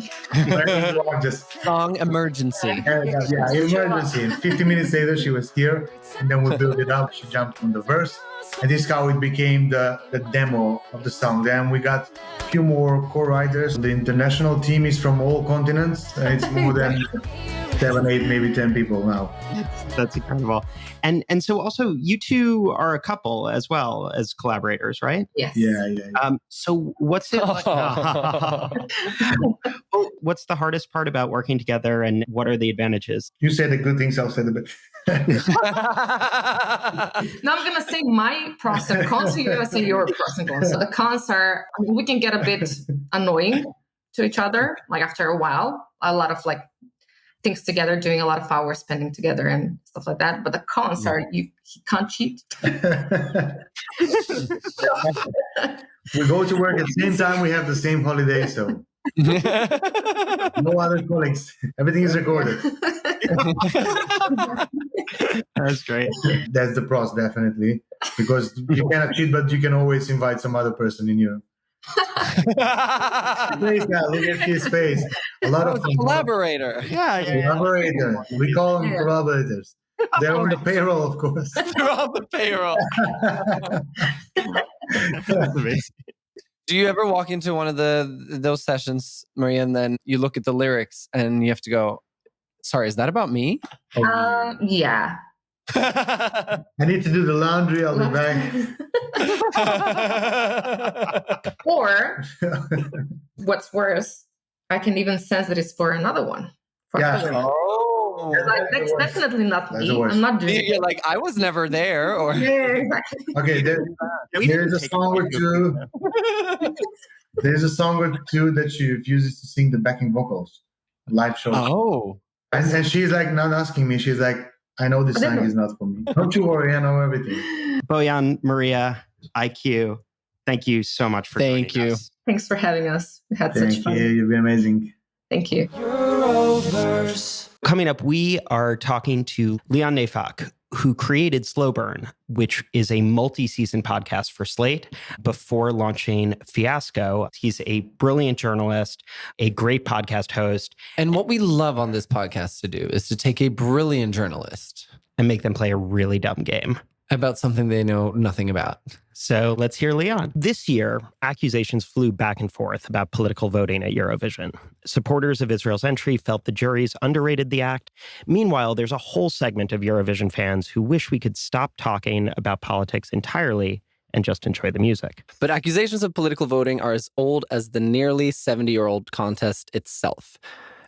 Just song emergency. Yeah, emergency. And 50 minutes later, she was here. And then we built it up. She jumped on the verse. And this is how it became the demo of the song. Then we got a few more co-writers. The international team is from all continents. And it's more than 7, 8, maybe 10 people now. That's incredible. And so also you two are a couple as well as collaborators, right? Yes. Yeah. So what's it like? What's the hardest part about working together and what are the advantages? You say the good things, I'll say the bad. Now I'm going to say my pros and cons, so you're going to say your pros and cons. So the cons are, I mean, we can get a bit annoying to each other, like after a while, a lot of like things together, doing a lot of hours spending together and stuff like that. But the cons are he can't cheat. We go to work at the same time, we have the same holiday, so no other colleagues. Everything is recorded. That's great. That's the pros, definitely. Because you cannot cheat, but you can always invite some other person in your face now. Look at his face. A lot of fun. Collaborator. Yeah. Collaborator. We call them collaborators. They're on the payroll, of course. They're on the payroll. That's amazing. Do you ever walk into one of those sessions, Maria, and then you look at the lyrics and you have to go, sorry, is that about me? Yeah. I need to do the laundry. I'll be back. Or what's worse, I can even sense that it's for another one. For another one. Oh. Like, that's definitely not That's me. the worst. I'm not doing it. You're like, I was never there. Or Yeah, exactly. Okay, there's a song or two. There's a song or two that she refuses to sing the backing vocals. Live shows. Oh. And she's like not asking me. She's like, I know this song is not for me. Don't you worry, I know everything. Bojan, Maria, EyeCue, thank you so much for joining us. Thanks for having us. We had Thank such fun. you. You've been amazing. Thank you. Coming up, we are talking to Leon Neyfakh, who created Slow Burn, which is a multi-season podcast for Slate before launching Fiasco. He's a brilliant journalist, a great podcast host. And what we love on this podcast to do is to take a brilliant journalist and make them play a really dumb game about something they know nothing about. So let's hear Leon. This year, accusations flew back and forth about political voting at Eurovision. Supporters of Israel's entry felt the juries underrated the act. Meanwhile, there's a whole segment of Eurovision fans who wish we could stop talking about politics entirely and just enjoy the music. But accusations of political voting are as old as the nearly 70-year-old contest itself.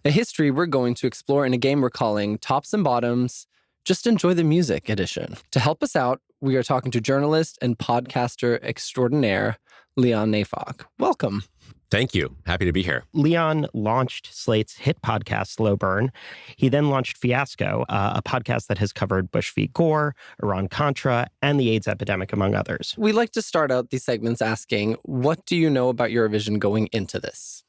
A history we're going to explore in a game we're calling Tops and Bottoms, Just Enjoy the Music edition. To help us out, we are talking to journalist and podcaster extraordinaire, Leon Neyfakh. Welcome. Thank you. Happy to be here. Leon launched Slate's hit podcast, Slow Burn. He then launched Fiasco, a podcast that has covered Bush v. Gore, Iran-Contra, and the AIDS epidemic, among others. We like to start out these segments asking, what do you know about Eurovision going into this?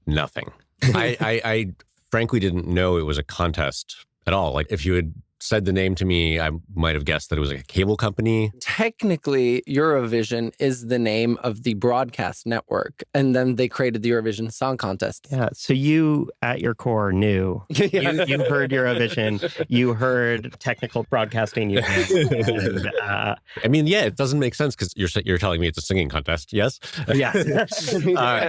Nothing. I frankly didn't know it was a contest at all. Like, if you had said the name to me, I might have guessed that it was a cable company. Technically, Eurovision is the name of the broadcast network, and then they created the Eurovision Song Contest. Yeah, so you, at your core, knew. You heard Eurovision. You heard technical broadcasting. You heard, I mean, yeah, it doesn't make sense because you're telling me it's a singing contest. Yes. Yeah.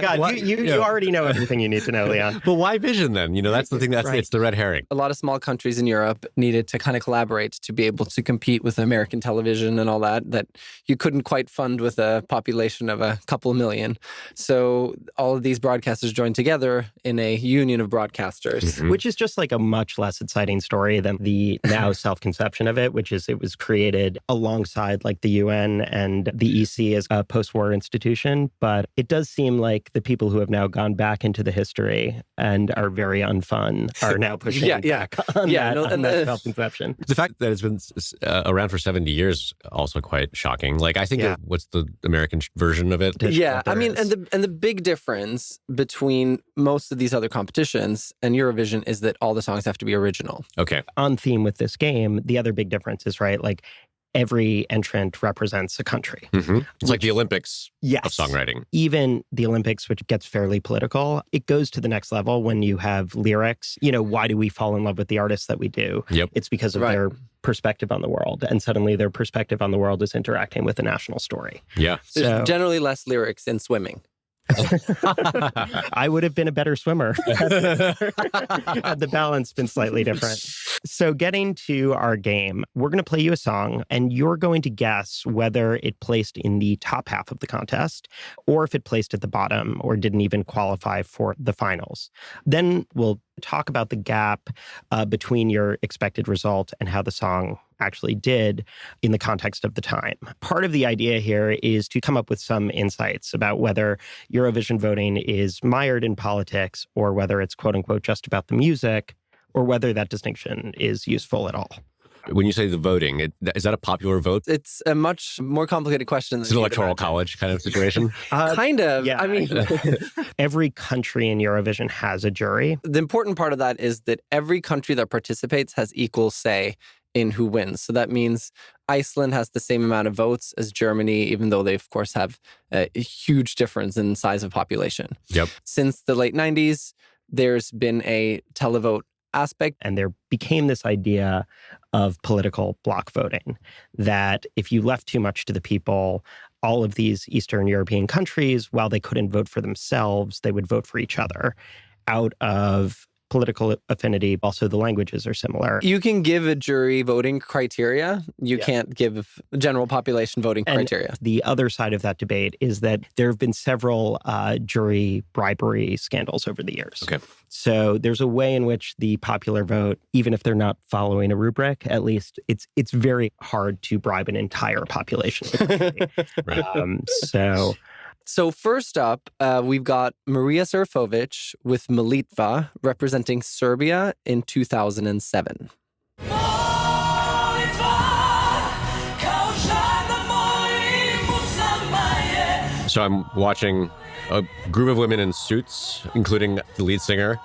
God, you already know everything you need to know, Leon. But why Vision then? That's the thing. It's the red herring. A lot of small countries in Europe needed to kind of collaborate to be able to compete with American television and all that you couldn't quite fund with a population of a couple million. So all of these broadcasters joined together in a union of broadcasters. Mm-hmm. Which is just like a much less exciting story than the now self-conception of it, which is it was created alongside like the UN and the EC as a post-war institution. But it does seem like the people who have now gone back into the history and are very unfun are now pushing back on that self-conception. The fact that it's been around for 70 years also quite shocking. Like, I think what's the American version of it? Yeah, I mean, and the big difference between most of these other competitions and Eurovision is that all the songs have to be original. Okay. On theme with this game, the other big difference is, right, like every entrant represents a country. Mm-hmm. It's like the Olympics of songwriting. Even the Olympics, which gets fairly political, it goes to the next level when you have lyrics. Why do we fall in love with the artists that we do? Yep. It's because of their perspective on the world. And suddenly their perspective on the world is interacting with the national story. Yeah. There's generally less lyrics in swimming. I would have been a better swimmer had the balance been slightly different. So getting to our game, we're going to play you a song and you're going to guess whether it placed in the top half of the contest or if it placed at the bottom or didn't even qualify for the finals. Then we'll talk about the gap between your expected result and how the song actually did in the context of the time. Part of the idea here is to come up with some insights about whether Eurovision voting is mired in politics or whether it's quote unquote just about the music or whether that distinction is useful at all. When you say the voting, is that a popular vote? It's a much more complicated question. It's an electoral college kind of situation? Kind of. Yeah. I mean, every country in Eurovision has a jury. The important part of that is that every country that participates has equal say in who wins. So that means Iceland has the same amount of votes as Germany, even though they, of course, have a huge difference in size of population. Yep. Since the late 90s, there's been a televote aspect. And there became this idea of political bloc voting, that if you left too much to the people, all of these Eastern European countries, while they couldn't vote for themselves, they would vote for each other out of political affinity. Also, the languages are similar. You can give a jury voting criteria. You can't give general population voting criteria. The other side of that debate is that there have been several jury bribery scandals over the years. Okay. So there's a way in which the popular vote, even if they're not following a rubric, at least it's very hard to bribe an entire population. Right. So first up, we've got Maria Serafovic with Molitva representing Serbia in 2007. So I'm watching a group of women in suits, including the lead singer,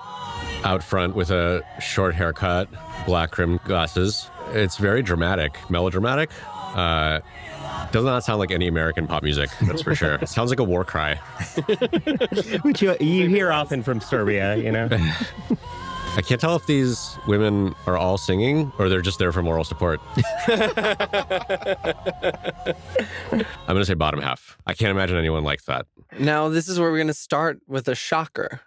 out front with a short haircut, black rimmed glasses. It's very dramatic, melodramatic. Does not sound like any American pop music, that's for sure. It sounds like a war cry. Which you hear often from Serbia, you know? I can't tell if these women are all singing or they're just there for moral support. I'm going to say bottom half. I can't imagine anyone likes that. Now, this is where we're going to start with a shocker,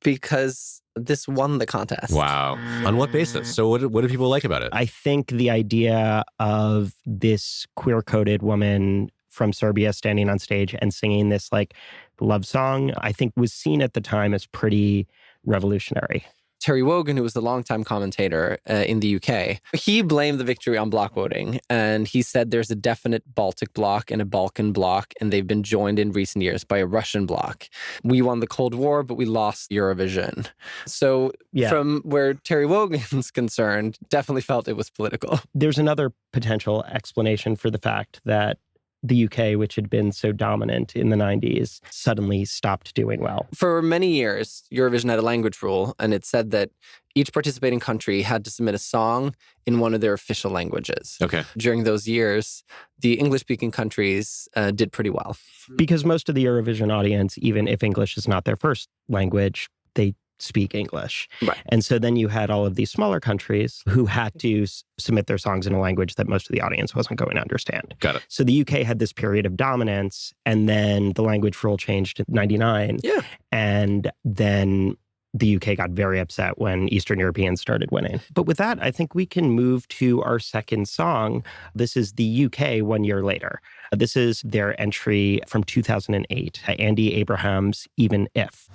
because this won the contest. Wow. On what basis? So what do people like about it? I think the idea of this queer-coded woman from Serbia standing on stage and singing this like love song, I think was seen at the time as pretty revolutionary. Terry Wogan, who was the longtime commentator in the UK, he blamed the victory on bloc voting. And he said there's a definite Baltic bloc and a Balkan bloc, and they've been joined in recent years by a Russian bloc. We won the Cold War, but we lost Eurovision. So from where Terry Wogan's concerned, definitely felt it was political. There's another potential explanation for the fact that the UK, which had been so dominant in the 90s, suddenly stopped doing well. For many years, Eurovision had a language rule, and it said that each participating country had to submit a song in one of their official languages. Okay. During those years, the English-speaking countries did pretty well. Because most of the Eurovision audience, even if English is not their first language, they speak English. Right. And so then you had all of these smaller countries who had to submit their songs in a language that most of the audience wasn't going to understand. Got it. So the UK had this period of dominance, and then the language rule changed in 99. Yeah. And then the UK got very upset when Eastern Europeans started winning. But with that, I think we can move to our second song. This is the UK 1 year later. This is their entry from 2008, Andy Abraham's Even If.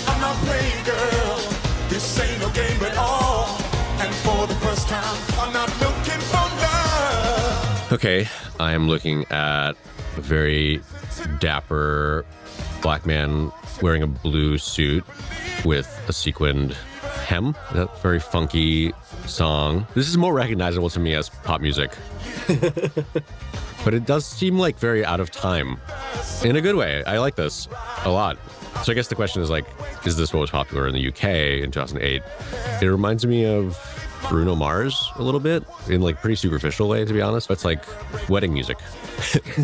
I'm not playing, girl. This ain't no game at all. And for the first time, I'm not looking for love. Okay, I am looking at a very dapper black man wearing a blue suit with a sequined hem. That very funky song. This is more recognizable to me as pop music. But it does seem like very out of time in a good way. I like this a lot. So I guess the question is like, is this what was popular in the UK in 2008? It reminds me of Bruno Mars a little bit in like pretty superficial way, to be honest. It's like wedding music.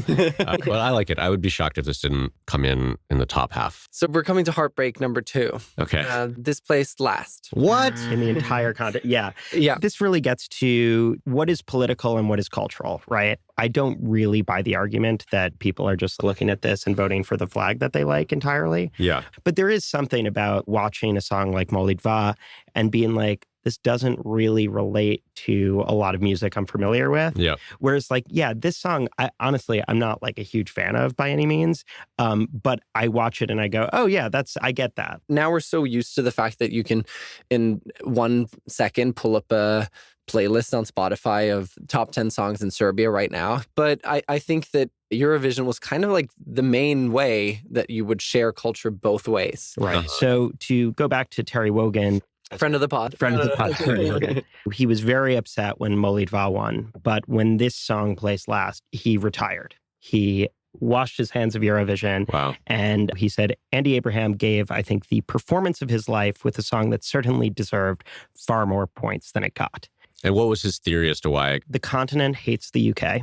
But I like it. I would be shocked if this didn't come in the top half. So we're coming to Heartbreak number 2. Okay. This placed last. What? In the entire content. Yeah. Yeah. This really gets to what is political and what is cultural, right? I don't really buy the argument that people are just looking at this and voting for the flag that they like entirely. Yeah. But there is something about watching a song like Molitva and being like, this doesn't really relate to a lot of music I'm familiar with. Yeah. Whereas like, yeah, this song, honestly, I'm not like a huge fan of by any means. But I watch it and I go, oh yeah, I get that. Now we're so used to the fact that you can, in 1 second, pull up a playlist on Spotify of top 10 songs in Serbia right now. But I think that Eurovision was kind of like the main way that you would share culture both ways. Right. So to go back to Terry Wogan, Friend of the pod. Friend of the pod. Terry Wogan. He was very upset when Molitva won. But when this song placed last, he retired. He washed his hands of Eurovision. Wow. And he said, Andy Abraham gave, I think, the performance of his life with a song that certainly deserved far more points than it got. And what was his theory as to why? The continent hates the UK.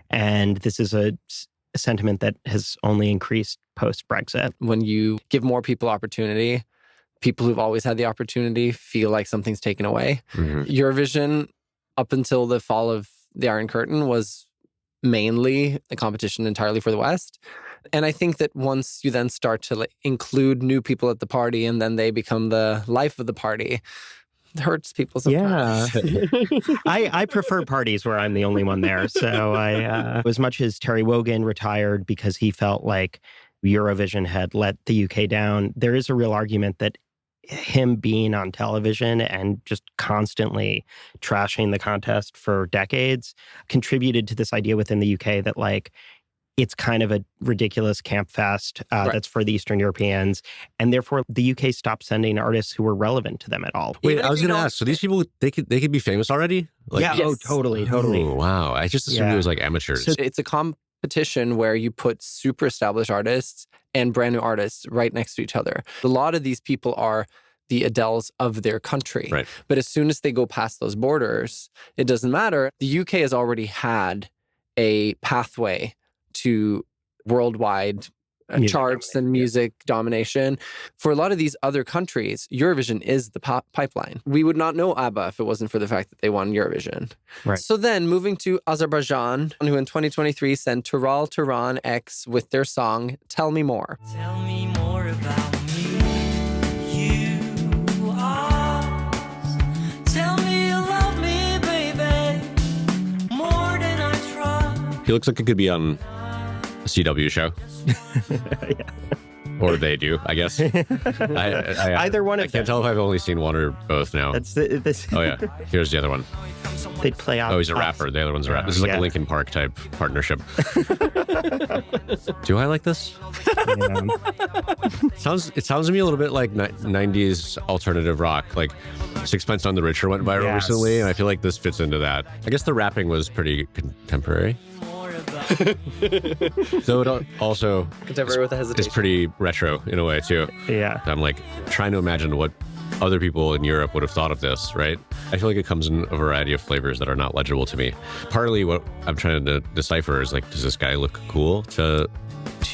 And this is a sentiment that has only increased post-Brexit. When you give more people opportunity, people who've always had the opportunity feel like something's taken away. Mm-hmm. Eurovision, up until the fall of the Iron Curtain, was mainly a competition entirely for the West. And I think that once you then start to include new people at the party and then they become the life of the party, it hurts people sometimes. Yeah. I prefer parties where I'm the only one there. So as much as Terry Wogan retired because he felt like Eurovision had let the UK down, there is a real argument that him being on television and just constantly trashing the contest for decades contributed to this idea within the UK that like it's kind of a ridiculous camp fest that's for the Eastern Europeans. And therefore, the UK stopped sending artists who were relevant to them at all. Wait, I was going to ask, so these people, they could be famous already? Like, yeah, oh, totally. Oh, wow. I just assumed it was like amateurs. So it's a competition where you put super established artists and brand new artists right next to each other. A lot of these people are the Adeles of their country. Right. But as soon as they go past those borders, it doesn't matter. The UK has already had a pathway to worldwide charts and music domination. For a lot of these other countries, Eurovision is the pipeline. We would not know ABBA if it wasn't for the fact that they won Eurovision. Right. So then moving to Azerbaijan, who in 2023 sent Tural Turan X with their song, Tell Me More. Tell me more about me. You are. Tell me you love me, baby. More than I try. He looks like it could be on a CW show. Yeah. Or they do, I guess. Either one of I can't tell if I've only seen one or both now. This. Oh, yeah. Here's the other one. They'd play out. Oh, he's a rapper. The other one's a rapper. This is like a Linkin Park type partnership. Do I like this? Yeah. It sounds to me a little bit like 90s alternative rock. Like Sixpence None the Richer went viral recently, and I feel like this fits into that. I guess the rapping was pretty contemporary. So it also Contemporary with a hesitation. is pretty retro in a way too. Yeah. I'm like trying to imagine what other people in Europe would have thought of this, right? I feel like it comes in a variety of flavors that are not legible to me. Partly what I'm trying to decipher is like, does this guy look cool to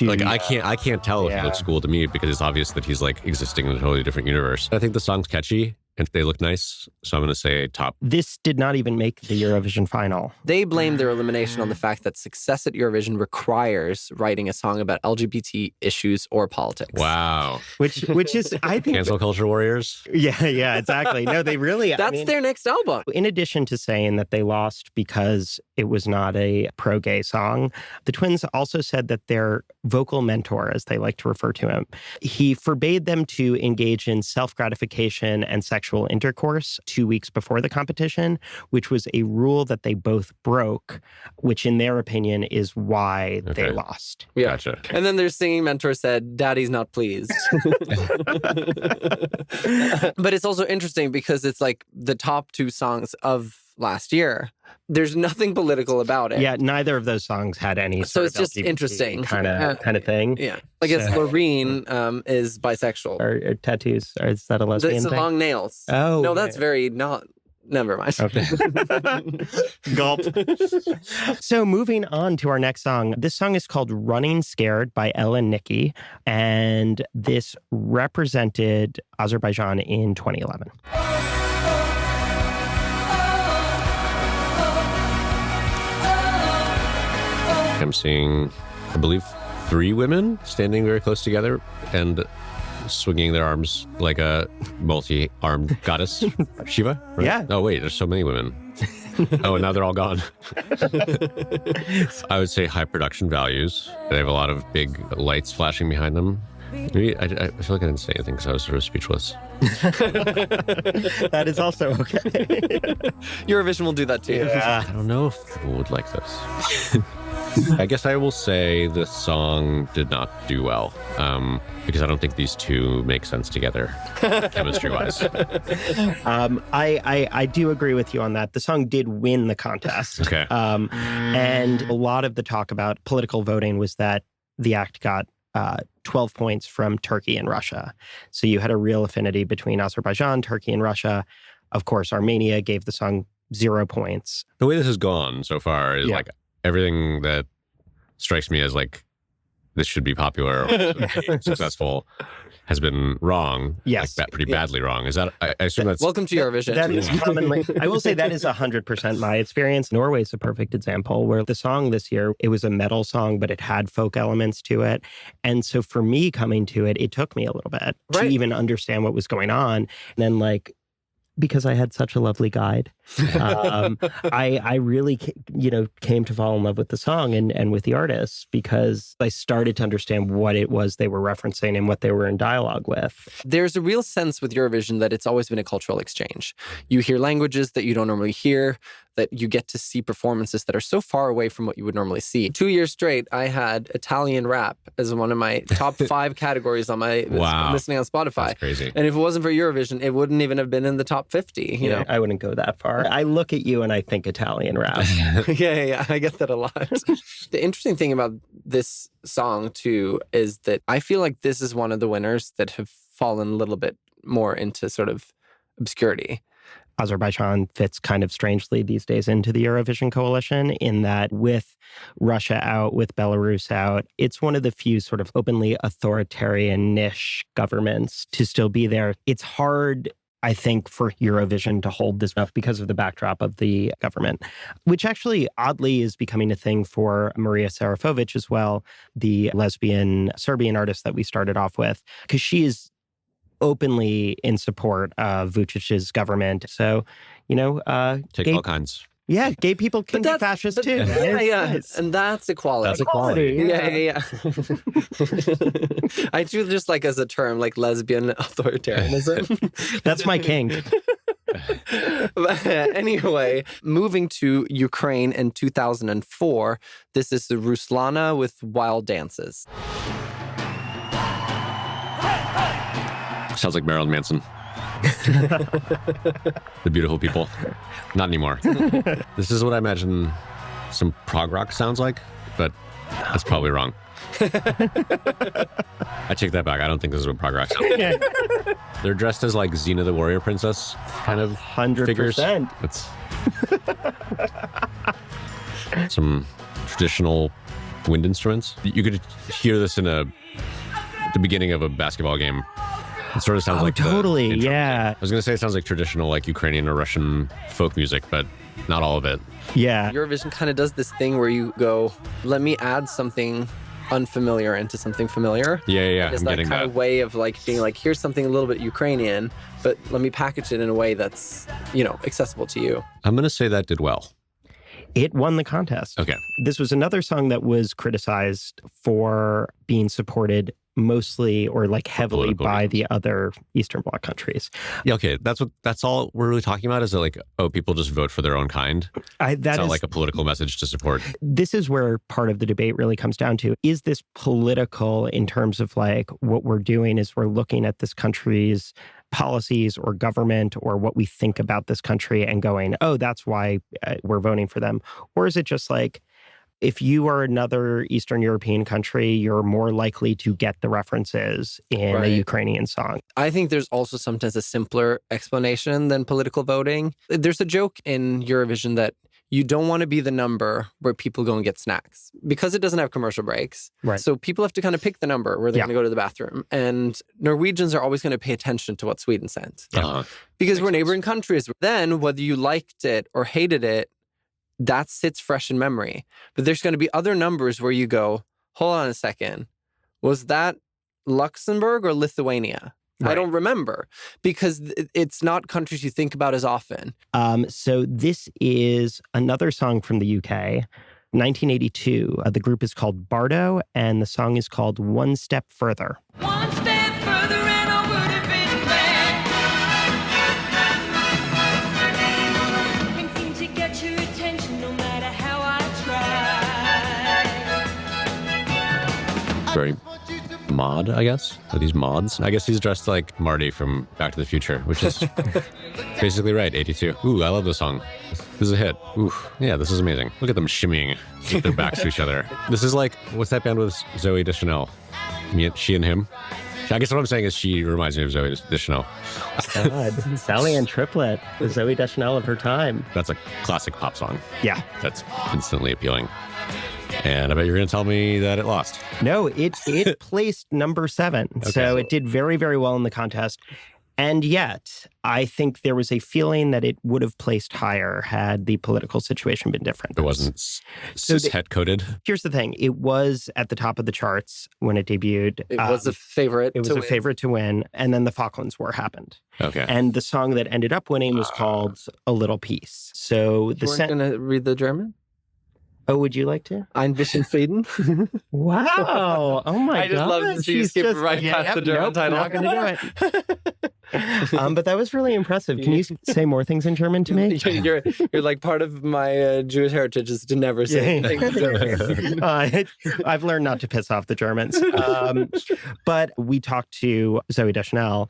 like, I can't tell if he looks cool to me because it's obvious that he's like existing in a totally different universe. I think the song's catchy and they look nice, so I'm going to say top. This did not even make the Eurovision final. They blame their elimination on the fact that success at Eurovision requires writing a song about LGBT issues or politics. Wow. Which is, I think... Cancel culture warriors? Yeah, exactly. No, they really... That's their next album. In addition to saying that they lost because it was not a pro-gay song, the twins also said that their vocal mentor, as they like to refer to him, he forbade them to engage in self-gratification and sexual intercourse 2 weeks before the competition, which was a rule that they both broke, which in their opinion is why they lost. Yeah. Gotcha. And then their singing mentor said, "Daddy's not pleased." But it's also interesting because it's like the top two songs of last year. There's nothing political about it. Yeah, neither of those songs had any So sort it's of just LGBT interesting. kind of thing. Yeah. I guess Loreen is bisexual. Or tattoos. Or is that a lesbian It's thing? long nails. Oh. No, that's very not... Never mind. Okay. Gulp. So moving on to our next song. This song is called Running Scared by Ella Nikki. And this represented Azerbaijan in 2011. I'm seeing, I believe, 3 women standing very close together and swinging their arms like a multi-armed goddess. Shiva? Right? Yeah. Oh, wait, there's so many women. Oh, and now they're all gone. I would say high production values. They have a lot of big lights flashing behind them. Maybe I feel like I didn't say anything because I was sort of speechless. That is also okay. Eurovision will do that too. Yeah. I don't know if people would like this. I guess I will say the song did not do well because I don't think these two make sense together, chemistry-wise. I do agree with you on that. The song did win the contest. Okay. And a lot of the talk about political voting was that the act got 12 points from Turkey and Russia. So you had a real affinity between Azerbaijan, Turkey, and Russia. Of course, Armenia gave the song 0 points. The way this has gone so far is like everything that strikes me as like this should be popular or successful has been wrong. Yes. Like pretty badly wrong. Is that, I assume that's... Welcome to Eurovision. That is commonly, I will say that is 100% my experience. Norway's a perfect example where the song this year, it was a metal song, but it had folk elements to it. And so for me coming to it, it took me a little bit to even understand what was going on. And then like, because I had such a lovely guide, I really, came to fall in love with the song and with the artists because I started to understand what it was they were referencing and what they were in dialogue with. There's a real sense with Eurovision that it's always been a cultural exchange. You hear languages that you don't normally hear, that you get to see performances that are so far away from what you would normally see. 2 years straight, I had Italian rap as one of my top 5 categories on my listening on Spotify. That's crazy. And if it wasn't for Eurovision, it wouldn't even have been in the top 50. You know? I wouldn't go that far. I look at you and I think Italian rap. Yeah, I get that a lot. The interesting thing about this song, too, is that I feel like this is one of the winners that have fallen a little bit more into sort of obscurity. Azerbaijan fits kind of strangely these days into the Eurovision coalition in that with Russia out, with Belarus out, it's one of the few sort of openly authoritarian-ish governments to still be there. It's hard, I think, for Eurovision to hold this up because of the backdrop of the government, which actually oddly is becoming a thing for Maria Serafovic as well, the lesbian Serbian artist that we started off with, because she is openly in support of Vucic's government. So, take all kinds. Yeah, gay people can be fascist too. Yeah. And that's equality. That's equality. Yeah. I do just like as a term, like lesbian authoritarianism. That's my king. But anyway, moving to Ukraine in 2004, this is the Ruslana with Wild Dances. Sounds like Marilyn Manson. The beautiful people. Not anymore. This is what I imagine some prog rock sounds like, but that's probably wrong. I take that back. I don't think this is what prog rock sounds like. They're dressed as like Xena the Warrior Princess kind of 100%. figures. It's some traditional wind instruments. You could hear this in the beginning of a basketball game. It sort of sounds like totally, the intro. yeah. I was going to say it sounds like traditional, like Ukrainian or Russian folk music, but not all of it. Yeah. Eurovision kind of does this thing where you go, let me add something unfamiliar into something familiar. Yeah. It's I'm that getting kind that. of way of like being like, here's something a little bit Ukrainian, but let me package it in a way that's, accessible to you. I'm going to say that did well. It won the contest. Okay. This was another song that was criticized for being supported mostly or like heavily Political by reasons. the other Eastern Bloc countries. Yeah, okay. That's all we're really talking about is that like, oh, people just vote for their own kind. That It's not is like a political message to support. this is where part of the debate really comes down to. Is this political in terms of like what we're doing is we're looking at this country's policies or government or what we think about this country and going, oh, that's why we're voting for them? Or is it just like, if you are another Eastern European country, you're more likely to get the references in a Ukrainian song? I think there's also sometimes a simpler explanation than political voting. There's a joke in Eurovision that you don't want to be the number where people go and get snacks because it doesn't have commercial breaks. Right. So people have to kind of pick the number where they're going to go to the bathroom. And Norwegians are always going to pay attention to what Sweden sent. Because we're neighboring countries. Then whether you liked it or hated it, that sits fresh in memory. But there's going to be other numbers where you go, hold on a second. Was that Luxembourg or Lithuania? Right. I don't remember because it's not countries you think about as often. So this is another song from the UK, 1982. The group is called Bardo, and the song is called One Step Further. One step further and I would have been back. Can't seem to get your attention no matter how I try. Very mod, I guess. Are these mods? I guess he's dressed like Marty from Back to the Future, which is basically right. 82. Ooh, I love this song. This is a hit. Ooh, yeah, this is amazing. Look at them shimmying with their backs to each other. This is like, what's that band with Zooey Deschanel? She and him? I guess what I'm saying is she reminds me of Zooey Deschanel. God, Sally Ann Triplet, the Zooey Deschanel of her time. That's a classic pop song. Yeah. That's instantly appealing. And I bet you're going to tell me that it lost. No, it placed number 7. Okay. So it did very, very well in the contest. And yet, I think there was a feeling that it would have placed higher had the political situation been different. It wasn't cis-het-coded. Here's the thing. It was at the top of the charts when it debuted. It was a favorite. It was a favorite to win. And then the Falklands War happened. Okay. And the song that ended up winning was called A Little Piece. So You weren't going to read the German? Oh, would you like to? Ein bisschen Frieden. Wow. Oh my God. I just love to see you skip right past the German title. Not going to do it. But that was really impressive. Can you say more things in German to me? You're like part of my Jewish heritage is to never say things in German. I've learned not to piss off the Germans. But we talked to Zooey Deschanel,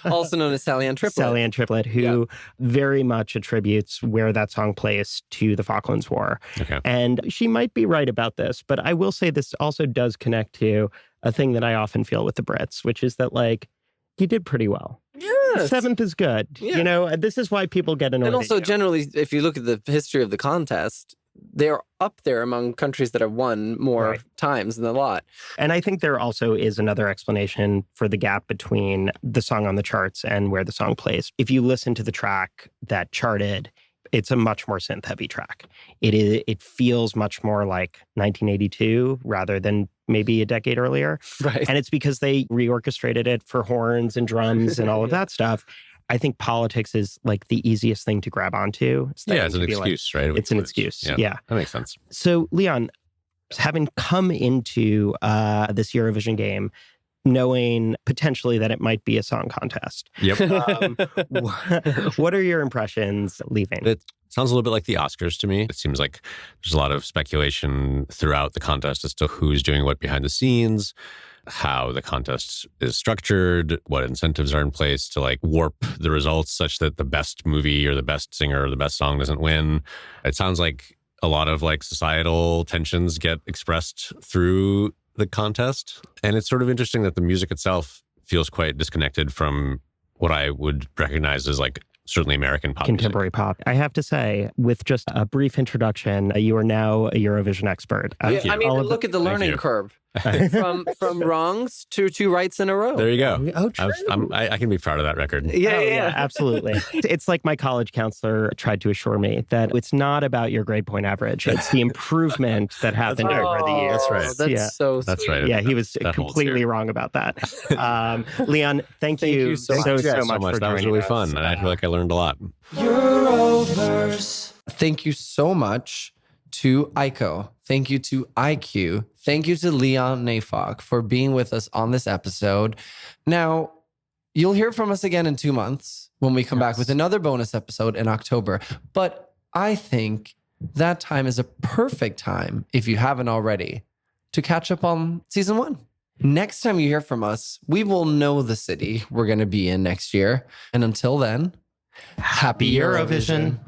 also known as Sally Ann Triplet. Sally Ann Triplet, who very much attributes where that song plays to the Falklands War. Okay. And she might be right about this, but I will say this also does connect to a thing that I often feel with the Brits, which is that, like, you did pretty well. Yes. 7th is good. Yeah. You know, this is why people get annoyed. And also, at you. generally, if you look at the history of the contest, they're up there among countries that have won more times than a lot. And I think there also is another explanation for the gap between the song on the charts and where the song plays. If you listen to the track that charted, it's a much more synth-heavy track. It feels much more like 1982 rather than maybe a decade earlier. Right. And it's because they reorchestrated it for horns and drums and all of that stuff. I think politics is like the easiest thing to grab onto. Yeah, it's an excuse, right? It's an excuse. Yeah. That makes sense. So, Leon, having come into this Eurovision game, knowing potentially that it might be a song contest. Yep. What are your impressions leaving? It sounds a little bit like the Oscars to me. It seems like there's a lot of speculation throughout the contest as to who's doing what behind the scenes, how the contest is structured, what incentives are in place to like warp the results such that the best movie or the best singer or the best song doesn't win. It sounds like a lot of like societal tensions get expressed through the contest. And it's sort of interesting that the music itself feels quite disconnected from what I would recognize as like certainly American pop Contemporary music. pop. I have to say, with just a brief introduction, you are now a Eurovision expert. Yeah, I mean, look at the learning you. curve from wrongs to 2 rights in a row. There you go. Oh, true. I can be proud of that record. Yeah, absolutely. It's like my college counselor tried to assure me that it's not about your grade point average. It's the improvement that happened over the years. That's right. That's so sweet. That's right. Yeah, he was That holds completely here. wrong about that. Leon, thank you so so much. much So for much. That was joining really us. fun. And I feel like I learned a lot. Euroverse. Thank you so much to Aiko. Thank you to EyeCue. Thank you to Leon Neyfakh for being with us on this episode. Now, you'll hear from us again in 2 months when we come back with another bonus episode in October. But I think that time is a perfect time, if you haven't already, to catch up on season 1. Next time you hear from us, we will know the city we're going to be in next year. And until then, happy Eurovision.